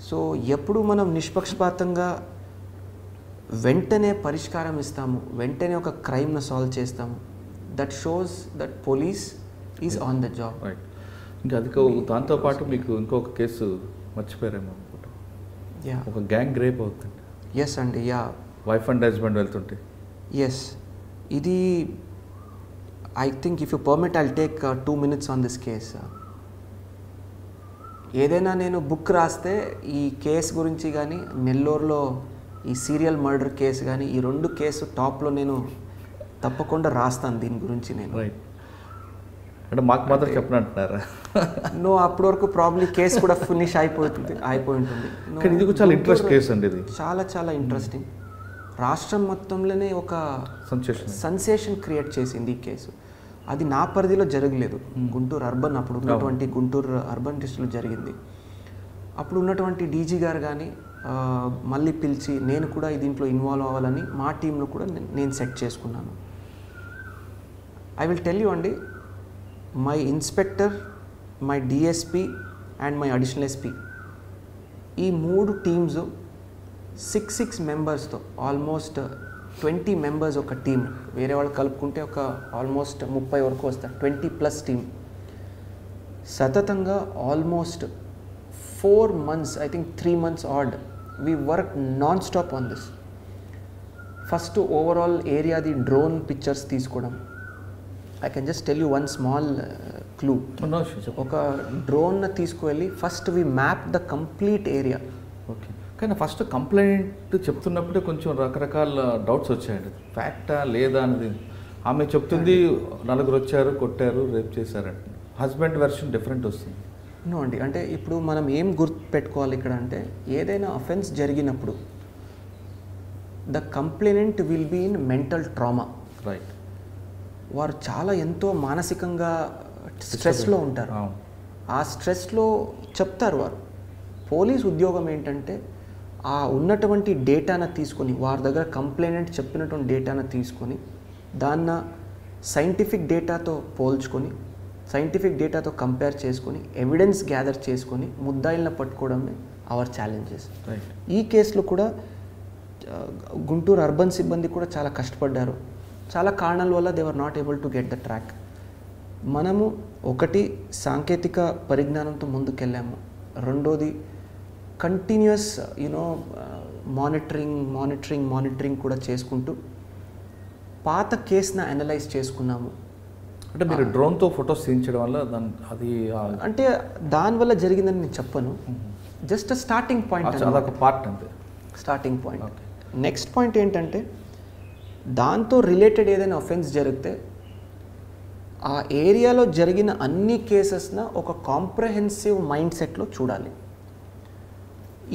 So ఎప్పుడు మనం నిష్పక్షపాతంగా వెంటనే పరిష్కారం ఇస్తాము, వెంటనే ఒక క్రైమ్ను సాల్వ్ చేస్తాము, that shows that police is on the job. ఇంకా అది దాంతోపాటు మీకు ఇంకొక కేసు మర్చిపోయారేమో అనుకుంటా, ఒక గ్యాంగ్ రేప్ అవుతుంది. ఎస్ అండి, యా. వైఫ్ అండ్ హస్బెండ్ వెళ్తుంటే. ఎస్, ఇది I think if you permit I'll take 2 minutes on this case. ఏదైనా నేను బుక్ రాస్తే ఈ కేసు గురించి కానీ, నెల్లూరులో ఈ సీరియల్ మర్డర్ కేసు కానీ, ఈ 2 కేసు టాప్లో నేను తప్పకుండా రాస్తాను దీని గురించి నేను. రైట్, అంటే మాకు మాత్రం చెప్పనంటున్నారా? నో, అప్పటి వరకు ప్రాబ్లీ కేసు కూడా ఫినిష్ అయిపోయి ఉంటుంది. ఇది చాలా ఇంట్రెస్ట్ కేసు అండి, ఇది చాలా చాలా ఇంట్రెస్టింగ్. రాష్ట్రం మొత్తంలోనే ఒక సెన్సేషన్ క్రియేట్ చేసింది ఈ కేసు. అది నా పరిధిలో జరగలేదు, గుంటూరు అర్బన్, అప్పుడు ఉన్నటువంటి గుంటూరు అర్బన్ డిస్ట్రిక్ట్లో జరిగింది. అప్పుడు ఉన్నటువంటి డీజీ గారు కానీ మళ్ళీ పిలిచి నేను కూడా దీంట్లో ఇన్వాల్వ్ అవ్వాలని మా టీంలో కూడా నేను సెట్ చేసుకున్నాను. ఐ విల్ టెల్ యూ అండి, my inspector, my DSP and my additional SP, ఈ 3 టీమ్స్ 6 మెంబర్స్తో ఆల్మోస్ట్ 20 members ఒక టీమ్, వేరే వాళ్ళు కలుపుకుంటే ఒక ఆల్మోస్ట్ 30 వరకు వస్తారు, 20+ టీమ్. సతతంగా almost 4 months, I think 3 months odd, we work non stop on this. First overall ఏరియాది డ్రోన్ పిక్చర్స్ తీసుకోవడం, I can just tell you one small clue. ఒక డ్రోన్ తీసుకువెళ్ళి first we map the complete area. Okay, కానీ first complaint చెప్తున్నప్పుడే కొంచెం రకరకాల doubts వచ్చాయండి. ఫ్యాక్టా లేదా అనేది ఆమె చెప్తుంది, 4 వచ్చారు, కొట్టారు, రేప్ చేశారంట. హస్బెండ్ వెర్షన్ డిఫరెంట్ వస్తుంది. నో అండి, అంటే ఇప్పుడు మనం ఏం గుర్తు పెట్టుకోవాలి ఇక్కడ అంటే, ఏదైనా అఫెన్స్ జరిగినప్పుడు the complainant will be in mental trauma. Right. వారు చాలా ఎంతో మానసికంగా స్ట్రెస్లో ఉంటారు. ఆ స్ట్రెస్లో చెప్తారు వారు. పోలీస్ ఉద్యోగం ఏంటంటే ఆ ఉన్నటువంటి డేటాను తీసుకొని, వారి దగ్గర కంప్లైనెంట్ చెప్పినటువంటి డేటాను తీసుకొని దాన్ని సైంటిఫిక్ డేటాతో పోల్చుకొని, సైంటిఫిక్ డేటాతో కంపేర్ చేసుకొని, ఎవిడెన్స్ గ్యాదర్ చేసుకొని ముద్దాయిలను పట్టుకోవడమే అవర్ ఛాలెంజెస్. రైట్. ఈ కేసులో కూడా గుంటూరు అర్బన్ సిబ్బంది కూడా చాలా కష్టపడ్డారు. చాలా కారణాల వల్ల they were not able to get the track. మనము ఒకటి సాంకేతిక పరిజ్ఞానంతో ముందుకెళ్ళాము. రెండోది కంటిన్యూస్ మానిటరింగ్ కూడా చేసుకుంటూ పాత కేసును అనలైజ్ చేసుకున్నాము. అంటే మీరు డ్రోన్తో ఫొటోస్ తీయించడం వల్ల అది అంటే దానివల్ల జరిగిందని నేను చెప్పను. జస్ట్ స్టార్టింగ్ పాయింట్, అదొక పార్ట్ అంతే. Starting point. నెక్స్ట్ పాయింట్ ఏంటంటే, దాంతో రిలేటెడ్ ఏదైనా అఫెన్స్ జరిగితే ఆ ఏరియాలో జరిగిన అన్ని కేసెస్న ఒక కాంప్రహెన్సివ్ మైండ్ సెట్లో చూడాలి.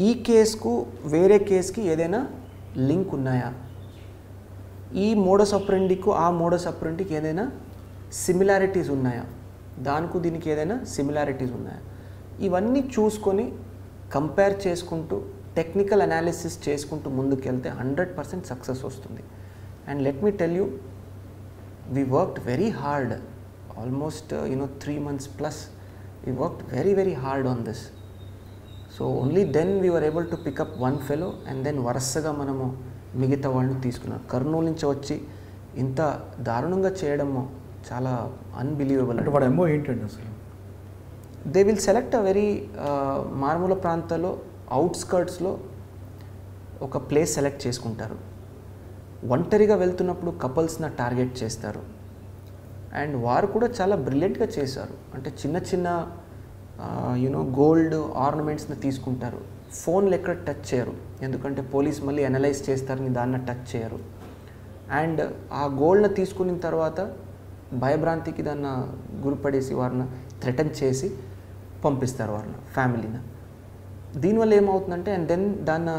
ఈ కేసుకు వేరే కేసుకి ఏదైనా లింక్ ఉన్నాయా, ఈ మోడస్ ఆపరెండికు ఆ మోడస్ ఆపరెండికి ఏదైనా సిమిలారిటీస్ ఉన్నాయా, దానికి దీనికి ఏదైనా సిమిలారిటీస్ ఉన్నాయా, ఇవన్నీ చూసుకొని కంపేర్ చేసుకుంటూ టెక్నికల్ అనాలిసిస్ చేసుకుంటూ ముందుకెళ్తే 100% సక్సెస్ వస్తుంది. And let me tell you, we worked very hard, almost 3 months plus. We worked very, very hard on this. So only then we were able to pick up one fellow, and then వరుసగా మనము మిగతా వాళ్ళని తీసుకున్నాం. కర్నూలు నుంచి వచ్చి ఇంత దారుణంగా చేయడము చాలా అన్బిలీవబుల్. అంటే వాడు ఏమో ఏంటండి అసలు? They will select a very మారుమూల ప్రాంతాల్లో అవుట్స్కర్ట్స్లో ఒక ప్లేస్ సెలెక్ట్ చేసుకుంటారు. ఒంటరిగా వెళ్తున్నప్పుడు కపుల్స్ని టార్గెట్ చేస్తారు. అండ్ వారు కూడా చాలా బ్రిలియంట్గా చేశారు. అంటే చిన్న చిన్న గోల్డ్ ఆర్నమెంట్స్ని తీసుకుంటారు. ఫోన్లు ఎక్కడ టచ్ చేయరు, ఎందుకంటే పోలీస్ మళ్ళీ అనలైజ్ చేస్తారని దాన్ని టచ్ చేయరు. అండ్ ఆ గోల్డ్ని తీసుకున్న తర్వాత భయభ్రాంతికి దాన్ని గురిపడేసి వారిని థ్రెటన్ చేసి పంపిస్తారు వారిని, ఫ్యామిలీని. దీనివల్ల ఏమవుతుందంటే, అండ్ దెన్ దాన్ని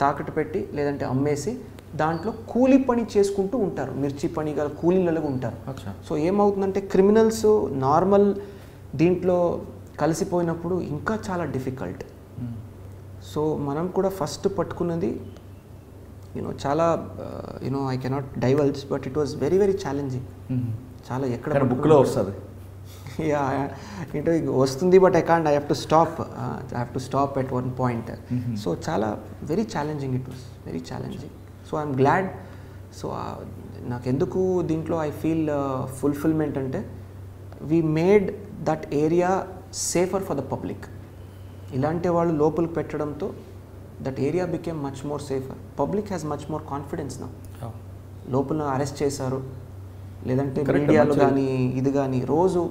తాకట్టు పెట్టి లేదంటే అమ్మేసి దాంట్లో కూలీ పని చేసుకుంటూ ఉంటారు. మిర్చి పని గల కూలీలలో ఉంటారు. సో ఏమవుతుందంటే, క్రిమినల్స్ నార్మల్ దీంట్లో కలిసిపోయినప్పుడు ఇంకా చాలా డిఫికల్ట్. సో మనం కూడా ఫస్ట్ పట్టుకున్నది చాలా I cannot divulge, but it was very very challenging. చాలా ఎక్కడ బుక్లో వస్తుంది, వస్తుంది, but I have to stop at one point. So చాలా very challenging, it was very challenging. So I'm glad. So నాకెందుకు దీంట్లో ఐ ఫీల్ ఫుల్ఫిల్మెంట్ అంటే, we made that area safer for the public. ఇలాంటి వాళ్ళు లోపలికి పెట్టడంతో that area became much more safer. Public has much more confidence నా. లోపల arrest చేశారు, లేదంటే మీడియాలో కానీ ఇది కానీ రోజు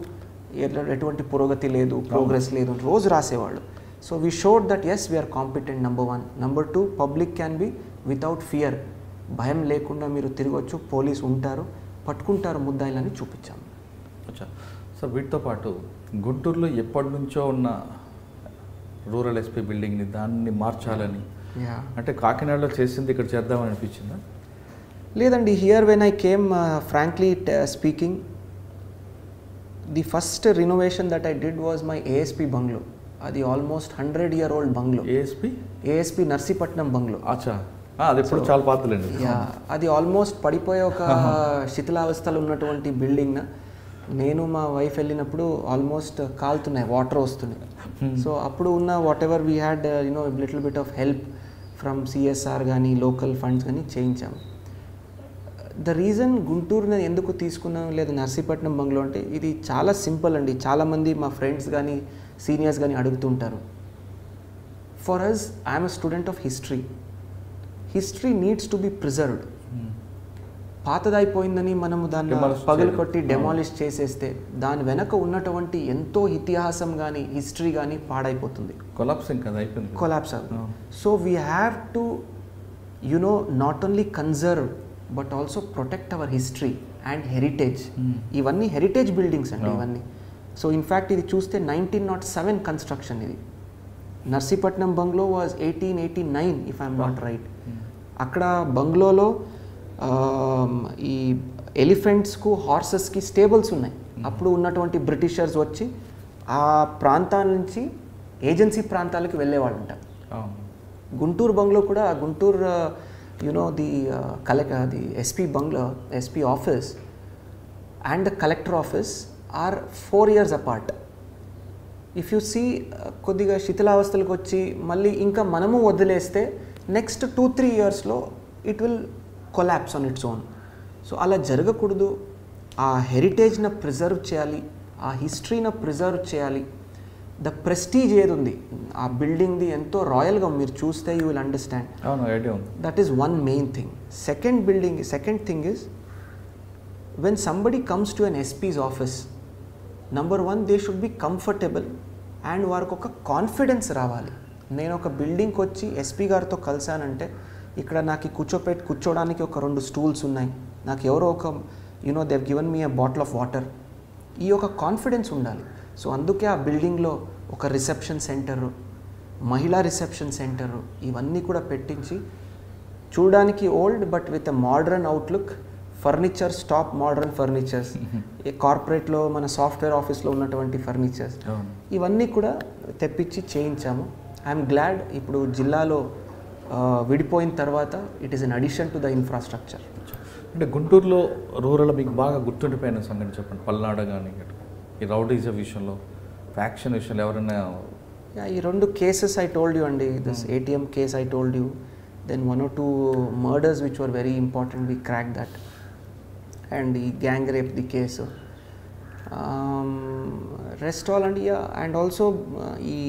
ఎటువంటి పురోగతి లేదు, ప్రోగ్రెస్ లేదు రోజు రాసేవాళ్ళు. So we showed that as we are competent, number 1. Number 2, public can be without fear. భయం లేకుండా మీరు తిరగచ్చు, పోలీసు ఉంటారు, పట్టుకుంటారు ముద్దాయిలని చూపించాము. అచ్చా సార్, వీటితో పాటు గుంటూరులో ఎప్పటి నుంచో ఉన్న రూరల్ ఎస్పీ బిల్డింగ్ని దాన్ని మార్చాలని, అంటే కాకినాడలో చేసింది ఇక్కడ చేద్దామని అనిపించిందా? లేదండి. Here when I came, frankly speaking, the first renovation that I did was my ASP bungalow. అది almost 100-year-old bungalow. ASP Narsipatnam bungalow. అచ్చా, అది ఎప్పుడు చాలా పాతలేండి. అది ఆల్మోస్ట్ పడిపోయే ఒక శిథిలావస్థలో ఉన్నటువంటి బిల్డింగ్. నేను మా వైఫ్ వెళ్ళినప్పుడు ఆల్మోస్ట్ కాలుతున్నాయి, వాటర్ వస్తున్నాయి. సో అప్పుడు ఉన్న what ever we had little bit of help from CSR కానీ లోకల్ ఫండ్స్ కానీ చేయించాము. ద రీజన్ గుంటూరుని ఎందుకు తీసుకున్నాం లేదా నర్సీపట్నం బంగ్లో అంటే, ఇది చాలా సింపుల్ అండి. చాలామంది మా ఫ్రెండ్స్ కానీ సీనియర్స్ కానీ అడుగుతుంటారు. For us, I'm a student of history. History needs to be preserved. పాతదైపోయిందని మనము దాన్ని పగలు కొట్టి డెమాలిష్ చేసేస్తే దాని వెనక ఉన్నటువంటి ఎంతో ఇతిహాసం కానీ హిస్టరీ కానీ పాడైపోతుంది, కొలాప్స్ అవుతుంది. So we have to not only conserve but also protect our history and heritage. ఇవన్నీ హెరిటేజ్ బిల్డింగ్స్ అండి ఇవన్నీ. సో ఇన్ఫ్యాక్ట్ ఇది చూస్తే 1907 కన్స్ట్రక్షన్. ఇది Narsipatnam bungalow was 1889 if I'm not right. అక్కడ బంగ్లోలో ఈ ఎలిఫెంట్స్కు హార్సెస్కి స్టేబుల్స్ ఉన్నాయి. అప్పుడు ఉన్నటువంటి బ్రిటిషర్స్ వచ్చి ఆ ప్రాంతాల నుంచి ఏజెన్సీ ప్రాంతాలకు వెళ్ళేవాళ్ళు ఉంటారు. గుంటూరు బంగ్లో కూడా Guntur the SP bungalow, SP office and the collector office are 4 years apart. If you see కొద్దిగా శిథిలావస్థలకు వచ్చి మళ్ళీ ఇంకా మనము వదిలేస్తే నెక్స్ట్ 2-3 yearsలో it will collapse on its own. So అలా జరగకూడదు. ఆ హెరిటేజ్ని ప్రిజర్వ్ చేయాలి, ఆ హిస్టరీని ప్రిజర్వ్ చేయాలి. ద ప్రెస్టీజ్ ఏది ఉంది ఆ బిల్డింగ్ది ఎంతో రాయల్గా మీరు చూస్తే you will understand. That is one main thing. Second thing is when somebody comes to an SP's office, number 1 they should be comfortable and వారికి ఒక కాన్ఫిడెన్స్ రావాలి. నేను ఒక బిల్డింగ్కి వచ్చి ఎస్పీ గారితో కలిశానంటే ఇక్కడ నాకు కూర్చోడానికి ఒక 2 stools ఉన్నాయి, నాకు ఎవరో ఒక they've given me a bottle of water, ఈ ఒక కాన్ఫిడెన్స్ ఉండాలి. సో అందుకే ఆ బిల్డింగ్లో ఒక రిసెప్షన్ సెంటరు, మహిళా రిసెప్షన్ సెంటరు ఇవన్నీ కూడా పెట్టించి చూడడానికి old but with a modern outlook, furnitures top modern furnitures, ఈ కార్పొరేట్లో మన సాఫ్ట్వేర్ ఆఫీస్లో ఉన్నటువంటి ఫర్నిచర్స్ ఇవన్నీ కూడా తెప్పించి చేయించాము. ఐఎమ్ గ్లాడ్ ఇప్పుడు జిల్లాలో విడిపోయిన తర్వాత it is an addition to the infrastructure. అంటే గుంటూరులో రూరల్ మీకు బాగా గుర్తుండిపోయిన సంగతి చెప్పండి. పల్నాడు కానీ ఈ రౌడీజం విషయంలో, ఫ్యాక్షన్ విషయంలో ఎవరైనా ఈ 2 cases I told you అండి, this ATM case I told you, then 1 or 2 murders which were very important, we cracked that, and the gang rape the case, rest all and yeah, and also ఈ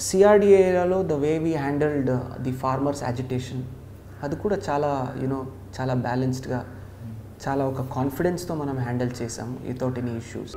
CRD ఏరియాలో the way we handled the farmers agitation అది కూడా చాలా చాలా బ్యాలెన్స్డ్గా, చాలా ఒక కాన్ఫిడెన్స్తో మనం హ్యాండిల్ చేసాము వితౌట్ ఎనీ ఇష్యూస్.